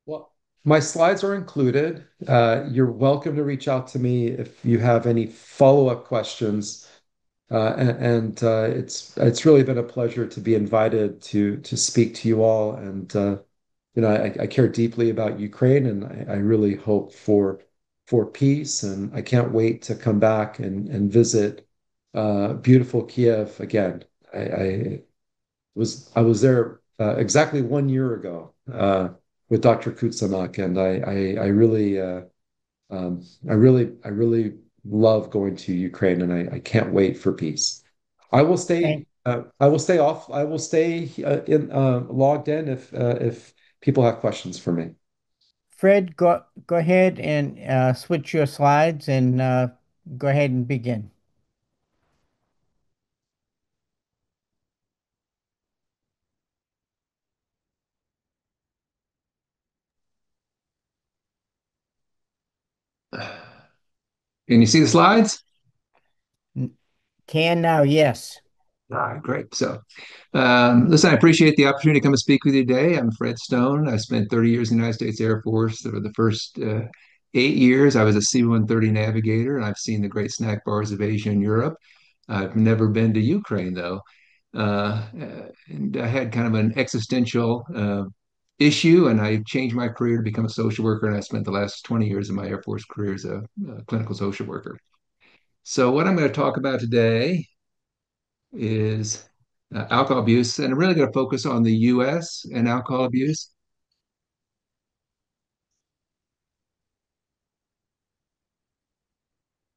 Well, my slides are included. You're welcome to reach out to me if you have any follow-up questions. And it's really been a pleasure to be invited to speak to you all. And I care deeply about Ukraine, and I really hope for peace. And I can't wait to come back and visit beautiful Kiev again. I was there exactly 1 year ago with Dr. Kutsanak, and I really love going to Ukraine, and I can't wait for peace. I will stay. Thank I will stay off. I will stay in logged in if people have questions for me. Fred, go ahead and switch your slides and go ahead and begin. Can you see the slides? Can now, yes. All right, great. Listen, I appreciate the opportunity to come and speak with you today. I'm Fred Stone. I spent 30 years in the United States Air Force. For the first 8 years, I was a C-130 navigator, and I've seen the great snack bars of Asia and Europe. I've never been to Ukraine, though. And I had kind of an existential issue, and I changed my career to become a social worker, and I spent the last 20 years of my Air Force career as a clinical social worker. So, what I'm going to talk about today is alcohol abuse, and I'm really going to focus on the U.S. and alcohol abuse.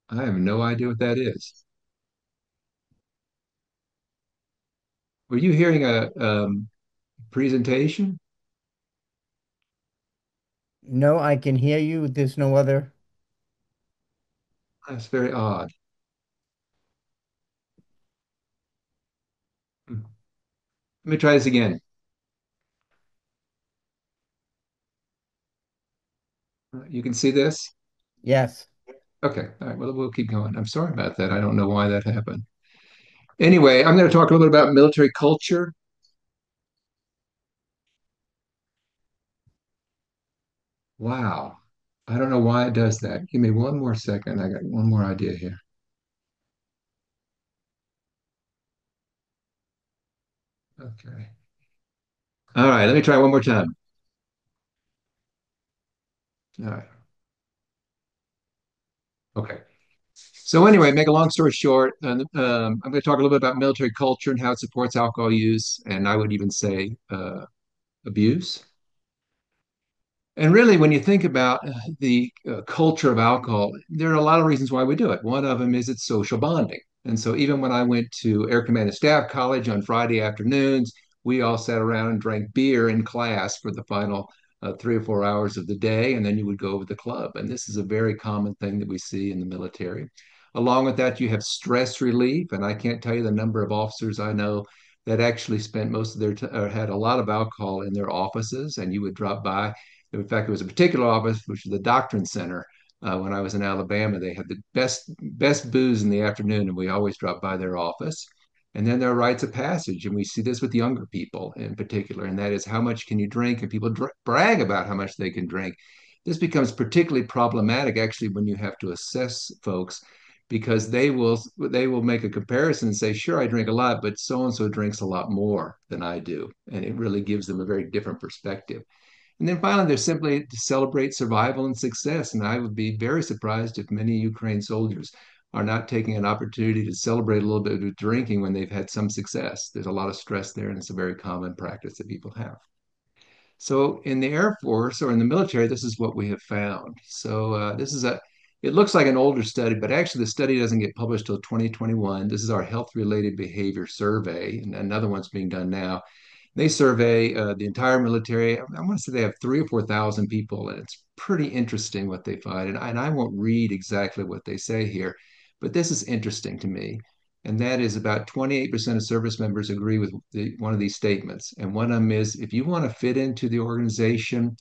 I have no idea what that is. Were you hearing a presentation? No, I can hear you. There's no other. That's very odd. Hmm. Let me try this again. You can see this? Yes. Okay. All right. Well, we'll keep going. I'm sorry about that. I don't know why that happened. Anyway, I'm going to talk a little bit about military culture. Wow. I don't know why it does that. Give me one more second. I got one more idea here. Okay. All right. Let me try one more time. All right. Okay. So anyway, make a long story short, I'm going to talk a little bit about military culture and how it supports alcohol use, and I would even say abuse. And really, when you think about the culture of alcohol, there are a lot of reasons why we do it. One of them is it's social bonding. And so even when I went to Air Command and Staff College on Friday afternoons, we all sat around and drank beer in class for the final 3 or 4 hours of the day, and then you would go to the club. And this is a very common thing that we see in the military. Along with that, you have stress relief, and I can't tell you the number of officers I know that actually spent most of their had a lot of alcohol in their offices, and you would drop by. In fact, it was a particular office, which was the Doctrine Center. When I was in Alabama, they had the best booze in the afternoon, and we always dropped by their office. And then there are rites of passage, and we see this with younger people in particular, and that is how much can you drink, and people brag about how much they can drink. This becomes particularly problematic actually when you have to assess folks because they will make a comparison and say, sure, I drink a lot, but so and so drinks a lot more than I do, and it really gives them a very different perspective. And then finally, they're simply to celebrate survival and success. And I would be very surprised if many Ukraine soldiers are not taking an opportunity to celebrate a little bit of drinking when they've had some success. There's a lot of stress there, and it's a very common practice that people have. So in the Air Force or in the military, this is what we have found. So it looks like an older study, but actually the study doesn't get published till 2021. This is our health-related behavior survey, and another one's being done now. They survey the entire military. I want to say they have 3 or 4 thousand people, and it's pretty interesting what they find. And I won't read exactly what they say here, but this is interesting to me. And that is about 28% of service members agree with one of these statements. And one of them is if you want to fit into the organization,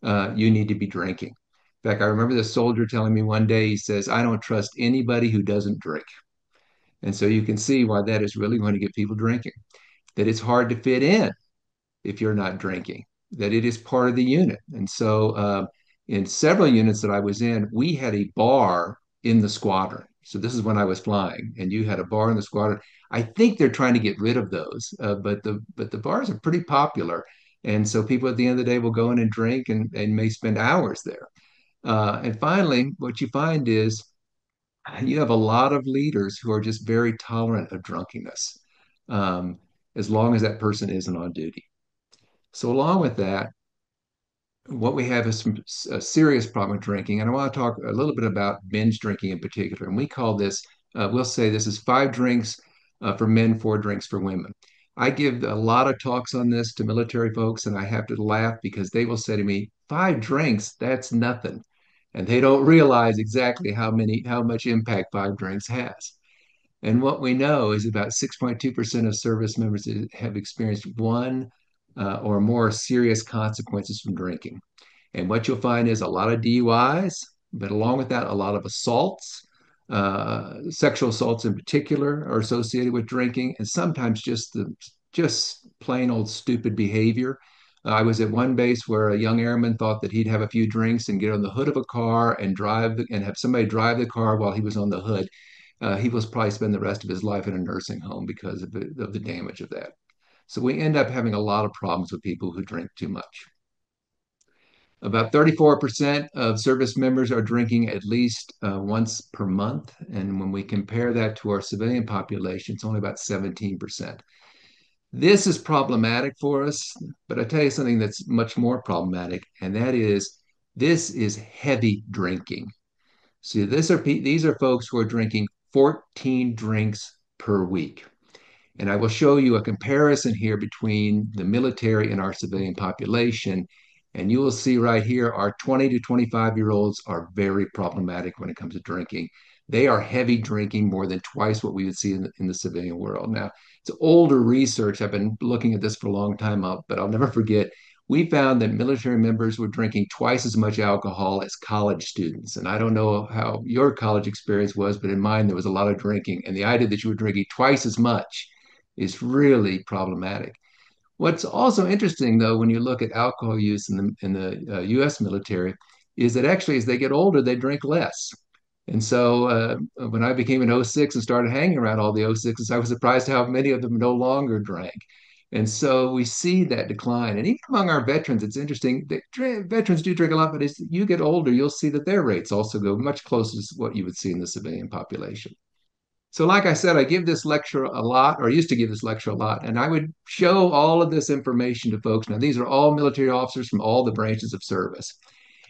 you need to be drinking. In fact, I remember the soldier telling me one day, he says, I don't trust anybody who doesn't drink. And so you can see why that is really going to get people drinking, that it's hard to fit in if you're not drinking, that it is part of the unit. And so in several units that I was in, we had a bar in the squadron. So this is when I was flying, and you had a bar in the squadron. I think they're trying to get rid of those, but the bars are pretty popular, and so people at the end of the day will go in and drink and may spend hours there. And finally, what you find is you have a lot of leaders who are just very tolerant of drunkenness, um, as long as that person isn't on duty. So along with that, what we have is a serious problem with drinking. And I want to talk a little bit about binge drinking in particular. And we call this, we'll say this is 5 drinks for men, 4 drinks for women. I give a lot of talks on this to military folks, and I have to laugh because they will say to me, 5 drinks, that's nothing. And they don't realize exactly how much impact 5 drinks has. And what we know is about 6.2% of service members have experienced one or more serious consequences from drinking. And what you'll find is a lot of DUIs, but along with that, a lot of assaults, sexual assaults in particular, are associated with drinking, and sometimes just plain old stupid behavior. I was at one base where a young airman thought that he'd have a few drinks and get on the hood of a car and and have somebody drive the car while he was on the hood. He will probably spend the rest of his life in a nursing home because of the damage of that. So we end up having a lot of problems with people who drink too much. About 34% of service members are drinking at least once per month. And when we compare that to our civilian population, it's only about 17%. This is problematic for us, but I tell you something that's much more problematic, and that is this is heavy drinking. See, these are folks who are drinking 14 drinks per week. And I will show you a comparison here between the military and our civilian population. And you will see right here, our 20 to 25-year-olds are very problematic when it comes to drinking. They are heavy drinking more than twice what we would see in the civilian world. Now, it's older research. I've been looking at this for a long time, but I'll never forget. We found that military members were drinking twice as much alcohol as college students. And I don't know how your college experience was, but in mine, there was a lot of drinking. And the idea that you were drinking twice as much is really problematic. What's also interesting, though, when you look at alcohol use in the U.S. military, is that actually as they get older, they drink less. And so when I became an O6 and started hanging around all the O6s, I was surprised how many of them no longer drank. And so we see that decline. And even among our veterans, it's interesting that veterans do drink a lot, but as you get older, you'll see that their rates also go much closer to what you would see in the civilian population. So, like I said, I give this lecture a lot, or I used to give this lecture a lot, and I would show all of this information to folks. Now, these are all military officers from all the branches of service.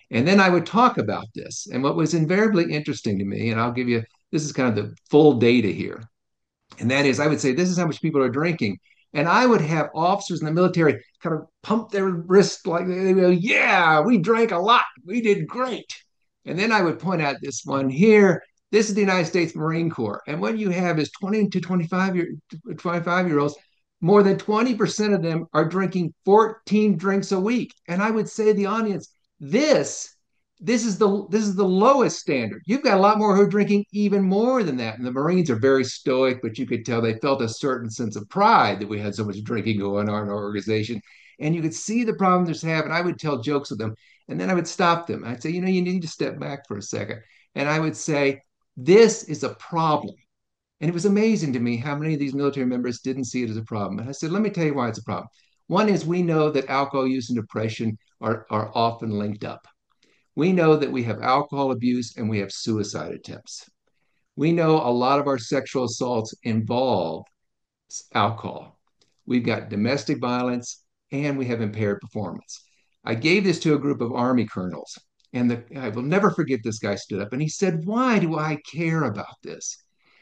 And then I would talk about this. And what was invariably interesting to me, and I'll give you this is kind of the full data here, and that is I would say, this is how much people are drinking. And I would have officers in the military kind of pump their wrists like they go, yeah, we drank a lot. We did great. And then I would point out this one here. This is the United States Marine Corps. And what you have is 20 to 25 year olds. More than 20% of them are drinking 14 drinks a week. And I would say to the audience, this this is the lowest standard. You've got a lot more who are drinking even more than that. And the Marines are very stoic, but you could tell they felt a certain sense of pride that we had so much drinking going on in our organization. And you could see the problem they're having. I would tell jokes with them, and then I would stop them. I'd say, you need to step back for a second. And I would say, this is a problem. And it was amazing to me how many of these military members didn't see it as a problem. And I said, let me tell you why it's a problem. One is we know that alcohol use and depression are often linked up. We know that we have alcohol abuse and we have suicide attempts. We know a lot of our sexual assaults involve alcohol. We've got domestic violence and we have impaired performance. I gave this to a group of Army colonels, and I will never forget, this guy stood up and he said, why do I care about this?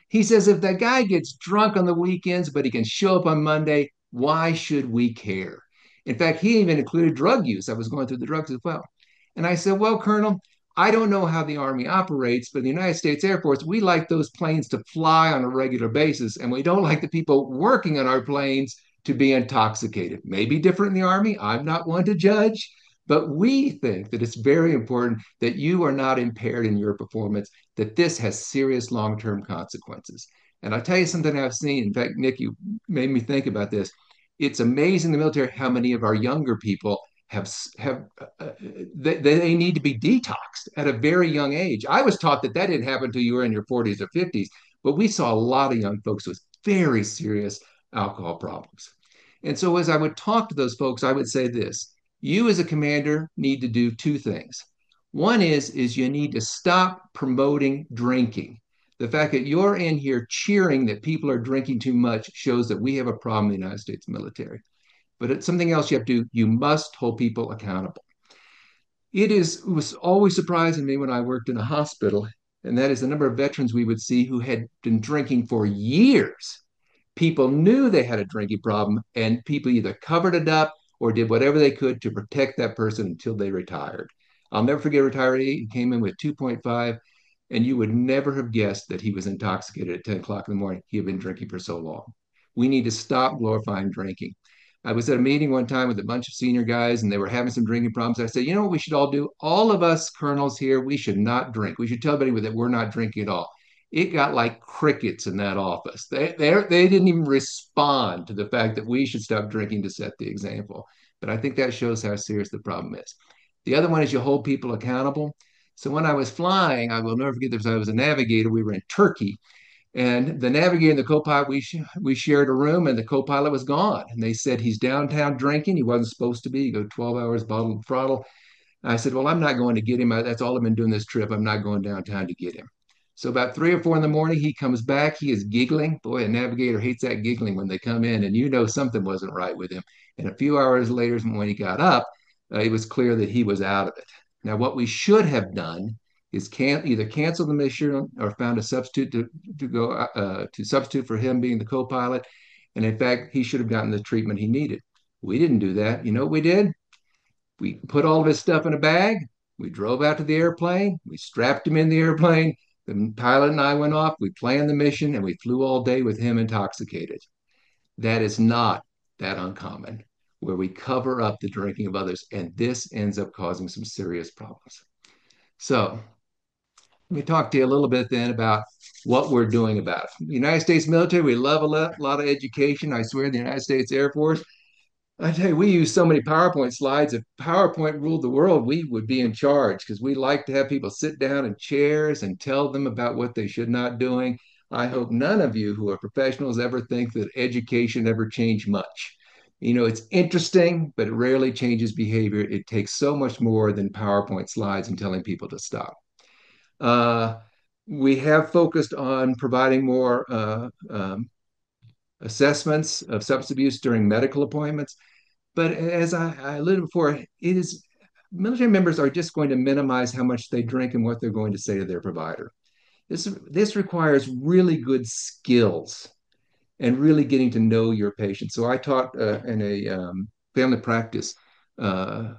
He says, if that guy gets drunk on the weekends, but he can show up on Monday, why should we care? In fact, he even included drug use. I was going through the drugs as well. And I said, well, Colonel, I don't know how the Army operates, but the United States Air Force, we like those planes to fly on a regular basis, and we don't like the people working on our planes to be intoxicated. Maybe different in the Army. I'm not one to judge, but we think that it's very important that you are not impaired in your performance, that this has serious long-term consequences. And I'll tell you something I've seen. In fact, Nick, you made me think about this. It's amazing in the military how many of our younger people have they need to be detoxed at a very young age. I was taught that didn't happen until you were in your 40s or 50s, but we saw a lot of young folks with very serious alcohol problems. And so as I would talk to those folks, I would say this: you as a commander need to do two things. One is you need to stop promoting drinking. The fact that you're in here cheering that people are drinking too much shows that we have a problem in the United States military. But it's something else you have to do. You must hold people accountable. It was always surprising me when I worked in a hospital, and that is the number of veterans we would see who had been drinking for years. People knew they had a drinking problem, and people either covered it up or did whatever they could to protect that person until they retired. I'll never forget a retiree. He came in with 2.5, and you would never have guessed that he was intoxicated at 10 o'clock in the morning. He had been drinking for so long. We need to stop glorifying drinking. I was at a meeting one time with a bunch of senior guys, and they were having some drinking problems. I said, you know what we should all do? All of us colonels here, we should not drink. We should tell everybody that we're not drinking at all. It got like crickets in that office. They didn't even respond to the fact that we should stop drinking to set the example. But I think that shows how serious the problem is. The other one is you hold people accountable. So when I was flying, I will never forget this. I was a navigator. We were in Turkey, and the navigator and the co-pilot, we shared a room, and the co-pilot was gone. And they said, he's downtown drinking. He wasn't supposed to be. He go 12 hours bottled throttle. I said, well, I'm not going to get him. That's all I've been doing this trip. I'm not going downtown to get him. So about 3 or 4 in the morning, he comes back. He is giggling. Boy, a navigator hates that giggling when they come in, and you know something wasn't right with him. And a few hours later, when he got up, it was clear that he was out of it. Now, what we should have done is either cancel the mission or found a substitute to substitute for him being the co-pilot. And in fact, he should have gotten the treatment he needed. We didn't do that. You know what we did? We put all of his stuff in a bag. We drove out to the airplane. We strapped him in the airplane. The pilot and I went off. We planned the mission, and we flew all day with him intoxicated. That is not that uncommon, where we cover up the drinking of others, and this ends up causing some serious problems. So let me talk to you a little bit then about what we're doing about it. The United States military, we love a lot of education. I swear the United States Air Force, I tell you, we use so many PowerPoint slides. If PowerPoint ruled the world, we would be in charge, because we like to have people sit down in chairs and tell them about what they should not doing. I hope none of you who are professionals ever think that education ever changed much. You know, it's interesting, but it rarely changes behavior. It takes so much more than PowerPoint slides and telling people to stop. Uh, We have focused on providing more assessments of substance abuse during medical appointments. But as I alluded before, it is military members are just going to minimize how much they drink and what they're going to say to their provider. This requires really good skills and really getting to know your patient. So I taught in a family practice uh,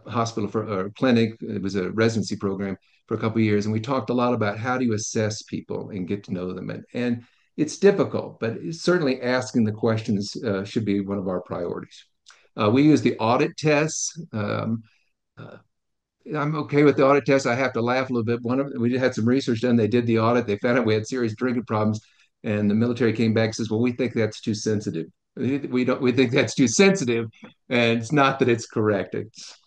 hospital for or clinic. It was a residency program for a couple of years, and we talked a lot about how do you assess people and get to know them. And it's difficult, but it's certainly asking the questions should be one of our priorities. We use the audit tests. Uh, I'm okay with the audit test. I have to laugh a little bit. We had some research done. They did the audit. They found out we had serious drinking problems, and the military came back and says, "Well, we think that's too sensitive. We don't. We think that's too sensitive, and it's not that it's correct. It's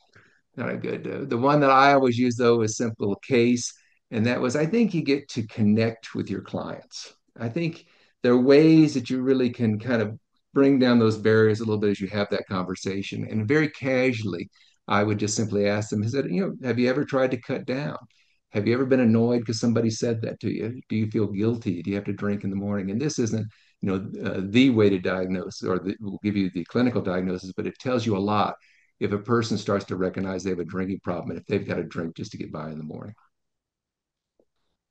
not a good. The one that I always use though is simple case, and that was I think you get to connect with your clients. I think there are ways that you really can kind of bring down those barriers a little bit as you have that conversation, and very casually, I would just simply ask them, "Is it have you ever tried to cut down? Have you ever been annoyed because somebody said that to you? Do you feel guilty? Do you have to drink in the morning?" And this isn't the way to diagnose or will give you the clinical diagnosis, but it tells you a lot if a person starts to recognize they have a drinking problem and if they've got to drink just to get by in the morning.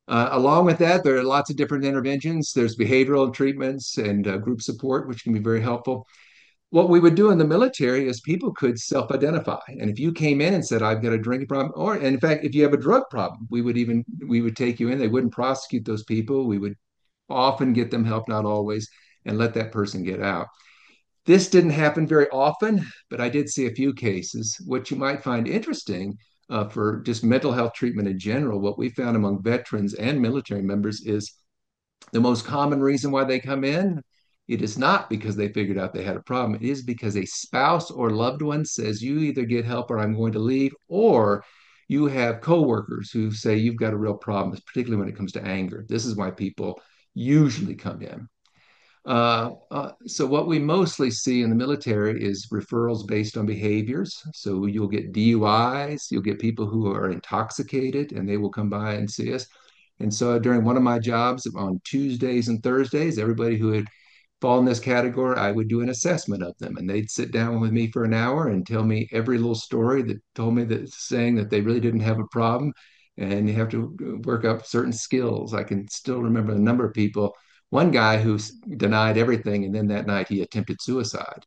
Along with that, there are lots of different interventions. There's behavioral treatments and group support, which can be very helpful. What we would do in the military is people could self-identify. And if you came in and said, I've got a drinking problem, or in fact, if you have a drug problem, we would take you in. They wouldn't prosecute those people. We would often get them help, not always, and let that person get out. This didn't happen very often, but I did see a few cases. What you might find interesting for just mental health treatment in general, what we found among veterans and military members is the most common reason why they come in. It is not because they figured out they had a problem. It is because a spouse or loved one says, you either get help or I'm going to leave, or you have coworkers who say you've got a real problem, particularly when it comes to anger. This is why people usually come in. So what we mostly see in the military is referrals based on behaviors. So you'll get DUIs, you'll get people who are intoxicated, and they will come by and see us. And so during one of my jobs on Tuesdays and Thursdays, everybody who had fall in this category, I would do an assessment of them, and they'd sit down with me for an hour and tell me every little story that told me that saying that they really didn't have a problem, and you have to work up certain skills. I can still remember the number of people. One guy who denied everything, and then that night he attempted suicide.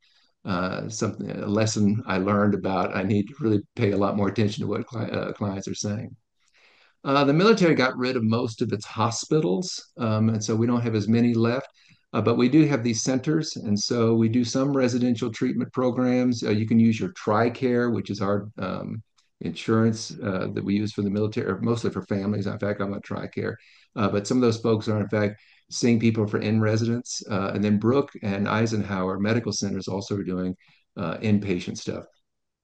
Something a lesson I learned about I need to really pay a lot more attention to what clients are saying. The military got rid of most of its hospitals, and so we don't have as many left. But we do have these centers, and so we do some residential treatment programs. You can use your TRICARE, which is our insurance that we use for the military, or mostly for families. In fact, I'm on TRICARE. But some of those folks are, in fact, seeing people for in residence. And then Brooke and Eisenhower Medical Centers also are doing inpatient stuff.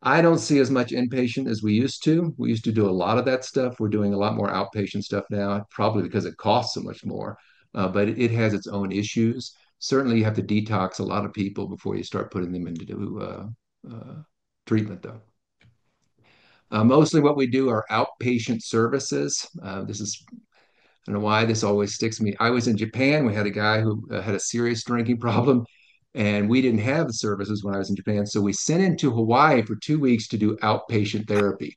I don't see as much inpatient as we used to. We used to do a lot of that stuff. We're doing a lot more outpatient stuff now, probably because it costs so much more. But it has its own issues. Certainly, you have to detox a lot of people before you start putting them into treatment, though. Mostly what we do are outpatient services. This is I don't know why this always sticks to me. I was in Japan. We had a guy who had a serious drinking problem, and we didn't have the services when I was in Japan. So we sent him to Hawaii for 2 weeks to do outpatient therapy.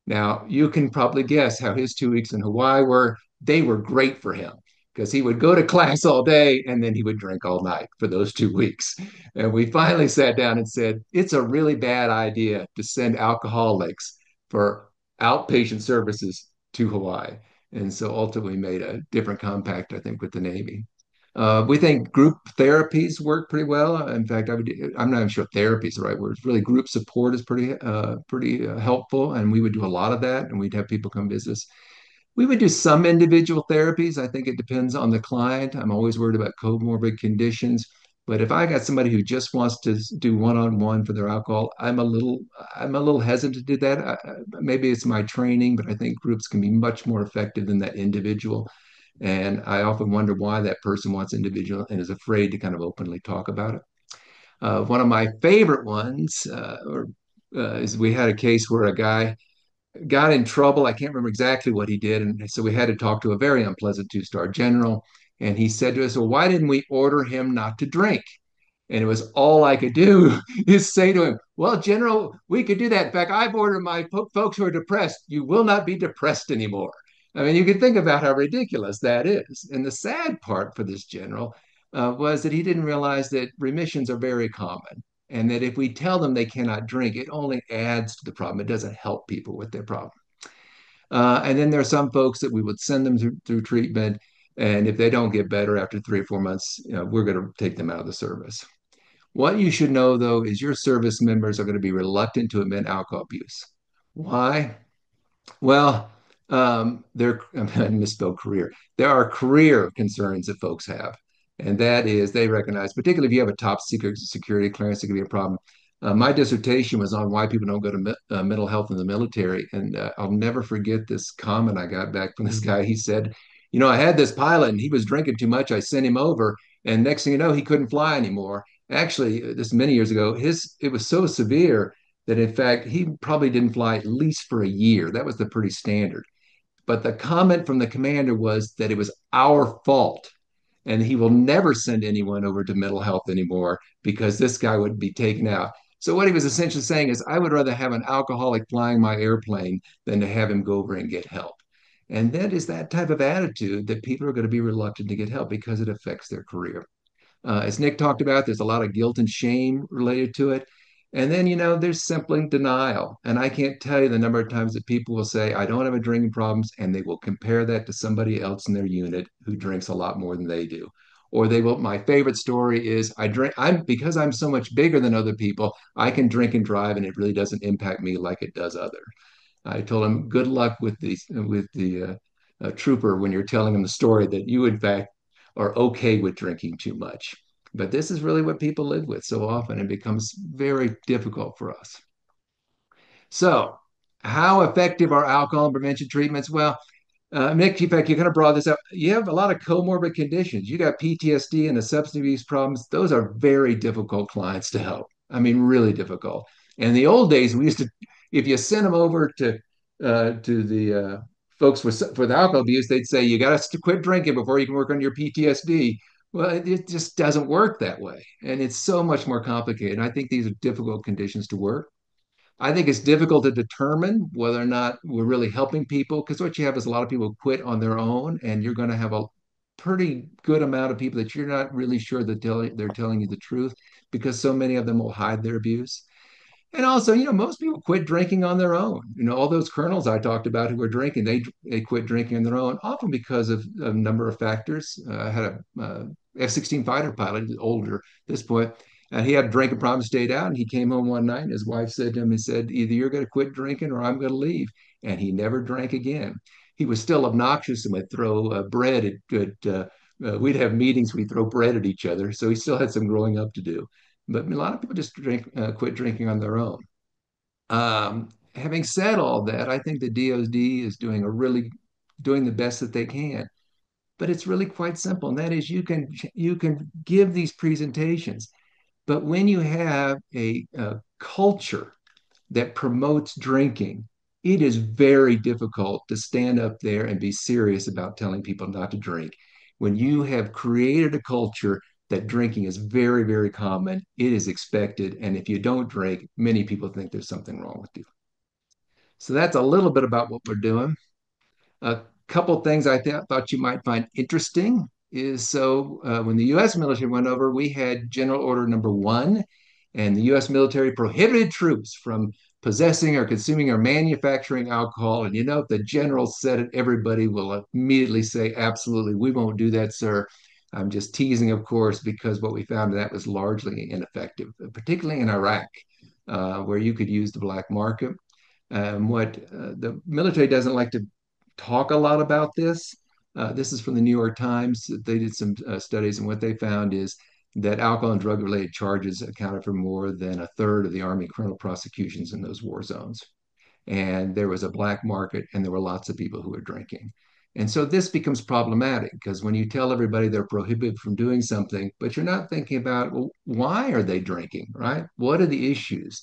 Now, you can probably guess how his 2 weeks in Hawaii were. They were great for him because he would go to class all day and then he would drink all night for those 2 weeks. And we finally sat down and said, it's a really bad idea to send alcoholics for outpatient services to Hawaii. And so ultimately made a different compact, I think, with the Navy. We think group therapies work pretty well. In fact, I'm not even sure therapy is the right word. It's really group support is pretty helpful, and we would do a lot of that, and we'd have people come visit us. We would do some individual therapies. I think it depends on the client. I'm always worried about comorbid conditions. But if I got somebody who just wants to do one-on-one for their alcohol, I'm a little hesitant to do that. Maybe it's my training, but I think groups can be much more effective than that individual. And I often wonder why that person wants individual and is afraid to kind of openly talk about it. One of my favorite ones is we had a case where a guy got in trouble. I can't remember exactly what he did. And so we had to talk to a very unpleasant two-star general. And he said to us, well, why didn't we order him not to drink? And it was all I could do is say to him, well, General, we could do that. In fact, I've ordered my folks who are depressed, you will not be depressed anymore. I mean, you can think about how ridiculous that is. And the sad part for this general was that he didn't realize that remissions are very common and that if we tell them they cannot drink, it only adds to the problem. It doesn't help people with their problem. And then there are some folks that we would send them through treatment. And if they don't get better after 3 or 4 months, we're going to take them out of the service. What you should know, though, is your service members are going to be reluctant to admit alcohol abuse. Why? Well, I misspelled career. There are career concerns that folks have, and that is they recognize, particularly if you have a top secret security clearance, it can be a problem. My dissertation was on why people don't go to mental health in the military, and I'll never forget this comment I got back from this guy. He said, I had this pilot, and he was drinking too much. I sent him over, and next thing you know, he couldn't fly anymore. Actually, this many years ago, it was so severe that in fact he probably didn't fly at least for a year. That was the pretty standard. But the comment from the commander was that it was our fault and he will never send anyone over to mental health anymore because this guy would be taken out. So what he was essentially saying is, I would rather have an alcoholic flying my airplane than to have him go over and get help. And that is that type of attitude that people are going to be reluctant to get help because it affects their career. As Nick talked about, there's a lot of guilt and shame related to it. And then, there's simply denial. And I can't tell you the number of times that people will say, I don't have a drinking problems, and they will compare that to somebody else in their unit who drinks a lot more than they do. Or my favorite story is because I'm so much bigger than other people, I can drink and drive and it really doesn't impact me like it does others. I told him, good luck with the trooper when you're telling him the story that you, in fact, are okay with drinking too much. But this is really what people live with so often. It becomes very difficult for us. So, how effective are alcohol prevention treatments? Well, Nick, in fact, you kind of brought this up. You have a lot of comorbid conditions. You got PTSD and the substance abuse problems. Those are very difficult clients to help. I mean, really difficult. And in the old days, we used to, if you sent them over to the folks for the alcohol abuse, they'd say you got to quit drinking before you can work on your PTSD. Well, it just doesn't work that way, and it's so much more complicated. I think these are difficult conditions to work. I think it's difficult to determine whether or not we're really helping people because what you have is a lot of people quit on their own, and you're going to have a pretty good amount of people that you're not really sure that they're telling you the truth because so many of them will hide their abuse. And also, most people quit drinking on their own. All those colonels I talked about who were drinking, they quit drinking on their own, often because of a number of factors. I had a F-16 fighter pilot, older at this point, and he had a drinking problem, stayed out, and he came home one night, and his wife said to him, he said, either you're going to quit drinking or I'm going to leave. And he never drank again. He was still obnoxious and would throw bread we'd have meetings, we'd throw bread at each other. So he still had some growing up to do. But a lot of people just quit drinking on their own. Having said all that, I think the DOD is doing the best that they can. But it's really quite simple, and that is you can give these presentations, but when you have a culture that promotes drinking, it is very difficult to stand up there and be serious about telling people not to drink. When you have created a culture that drinking is very, very common, it is expected. And if you don't drink, many people think there's something wrong with you. So that's a little bit about what we're doing. A couple things I thought you might find interesting is when the U.S. military went over, we had General Order Number 1, and the U.S. military prohibited troops from possessing or consuming or manufacturing alcohol. And if the general said it, everybody will immediately say, absolutely, we won't do that, sir. I'm just teasing, of course, because what we found that was largely ineffective, particularly in Iraq, where you could use the black market. What the military doesn't like to talk a lot about this. This is from the New York Times. They did some studies, and what they found is that alcohol and drug-related charges accounted for more than a third of the Army criminal prosecutions in those war zones. And there was a black market, and there were lots of people who were drinking. And so this becomes problematic because when you tell everybody they're prohibited from doing something, but you're not thinking about, well, why are they drinking, right? What are the issues?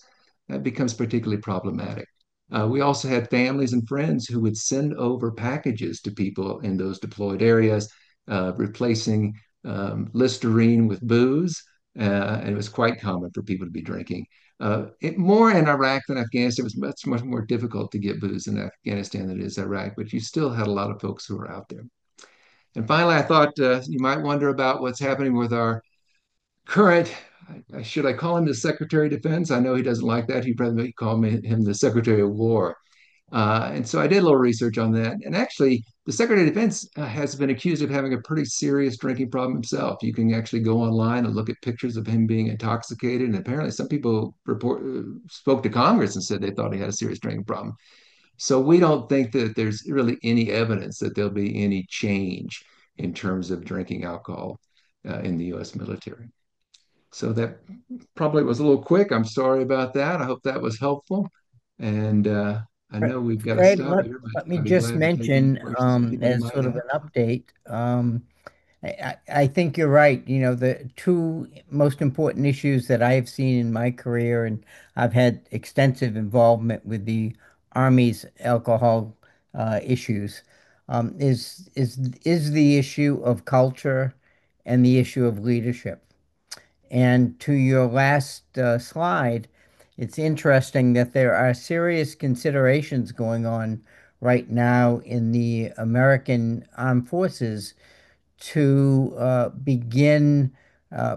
That becomes particularly problematic. We also had families and friends who would send over packages to people in those deployed areas, replacing Listerine with booze. And it was quite common for people to be drinking. More in Iraq than Afghanistan. It was much more difficult to get booze in Afghanistan than it is Iraq, but you still had a lot of folks who were out there. And finally, I thought you might wonder about what's happening with our current, should I call him the Secretary of Defense? I know he doesn't like that. He'd probably call him the Secretary of War. And so I did a little research on that. And actually, the Secretary of Defense has been accused of having a pretty serious drinking problem himself. You can actually go online and look at pictures of him being intoxicated. And apparently, some people spoke to Congress and said they thought he had a serious drinking problem. So we don't think that there's really any evidence that there'll be any change in terms of drinking alcohol in the U.S. military. So that probably was a little quick. I'm sorry about that. I hope that was helpful. And I know we've got to Fred, stop here, but let me I'd be just glad to take any mention, questions anybody as might sort of have. an update, I think you're right. You know, the two most important issues that I have seen in my career, and I've had extensive involvement with the Army's alcohol issues, is the issue of culture and the issue of leadership. And to your last slide, it's interesting that there are serious considerations going on right now in the American Armed Forces to begin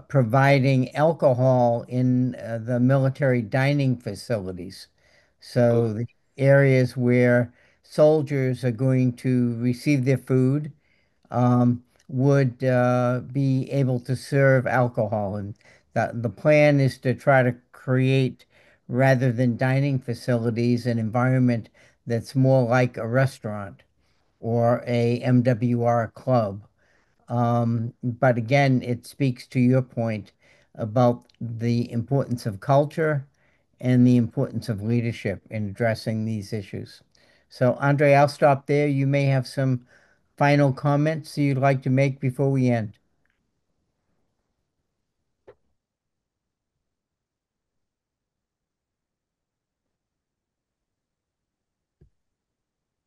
providing alcohol in the military dining facilities. Oh, So the areas where soldiers are going to receive their food would be able to serve alcohol. And the plan is to try to create, rather than dining facilities, an environment that's more like a restaurant or a MWR club. But again, it speaks to your point about the importance of culture and the importance of leadership in addressing these issues. So, Andre, I'll stop there. You may have some final comments you'd like to make before we end.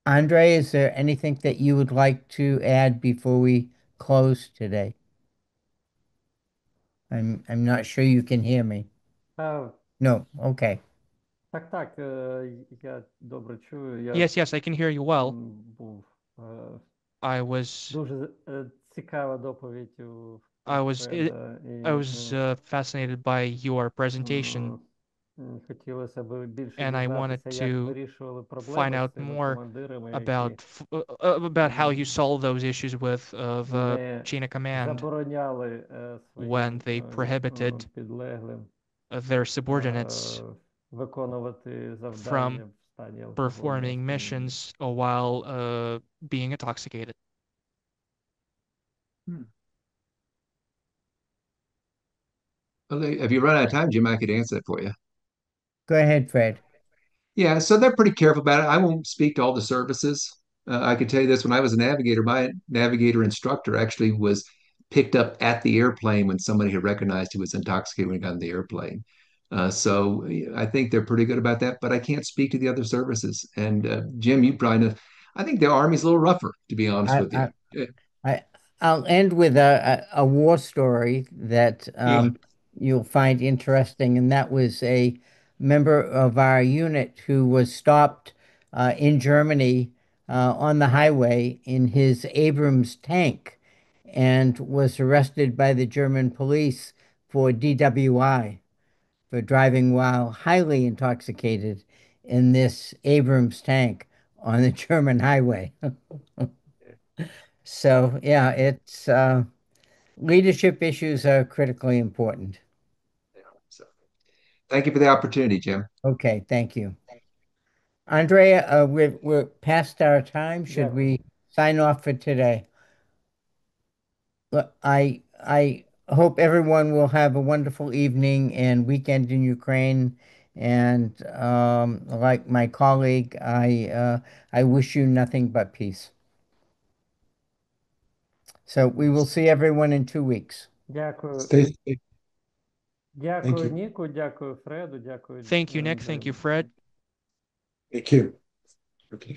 Andre, is there anything that you would like to add before we close today? I'm not sure you can hear me. А, No, okay. так, я добре чую. Я Yes, I can hear you well. був I was дуже цікава доповідь у I was Фреда, I і was fascinated by your presentation, хотілося б більше and I wanted дізнатися, як to вирішували find проблеми з out цими more командирами, які about how you м, solve those issues with of не chain of command забороняли when своїм they prohibited підлеглим their subordinates виконувати from завдання в стані алкогольного performing сп'яніння. missions while being intoxicated. hmm. Well, if you run out of time, Jim, I could answer that for you. Go ahead, Fred. Yeah, so they're pretty careful about it. I won't speak to all the services. I can tell you this: when I was a navigator, my navigator instructor actually was picked up at the airplane when somebody had recognized he was intoxicated when he got on the airplane. So I think they're pretty good about that, but I can't speak to the other services. And Jim, you probably know, I think the Army's a little rougher, to be honest I, with you. I, I I'll end with a war story that Yeah. you'll find interesting, and that was a member of our unit who was stopped in Germany on the highway in his Abrams tank and was arrested by the German police for DWI, for driving while highly intoxicated in this Abrams tank on the German highway. So, yeah, it's leadership issues are critically important. So thank you for the opportunity, Jim. Okay, thank you. Andrea, we're past our time. Should Дякую. we sign off for today? Look, I hope everyone will have a wonderful evening and weekend in Ukraine. And like my colleague, I wish you nothing but peace. So we will see everyone in 2 weeks. Дякую. Stay safe. Thank Дякую, you. Ніку, дякую, Фреду, дякую, Thank you, Nick. Thank you, Джим. Fred. Thank you. Okay.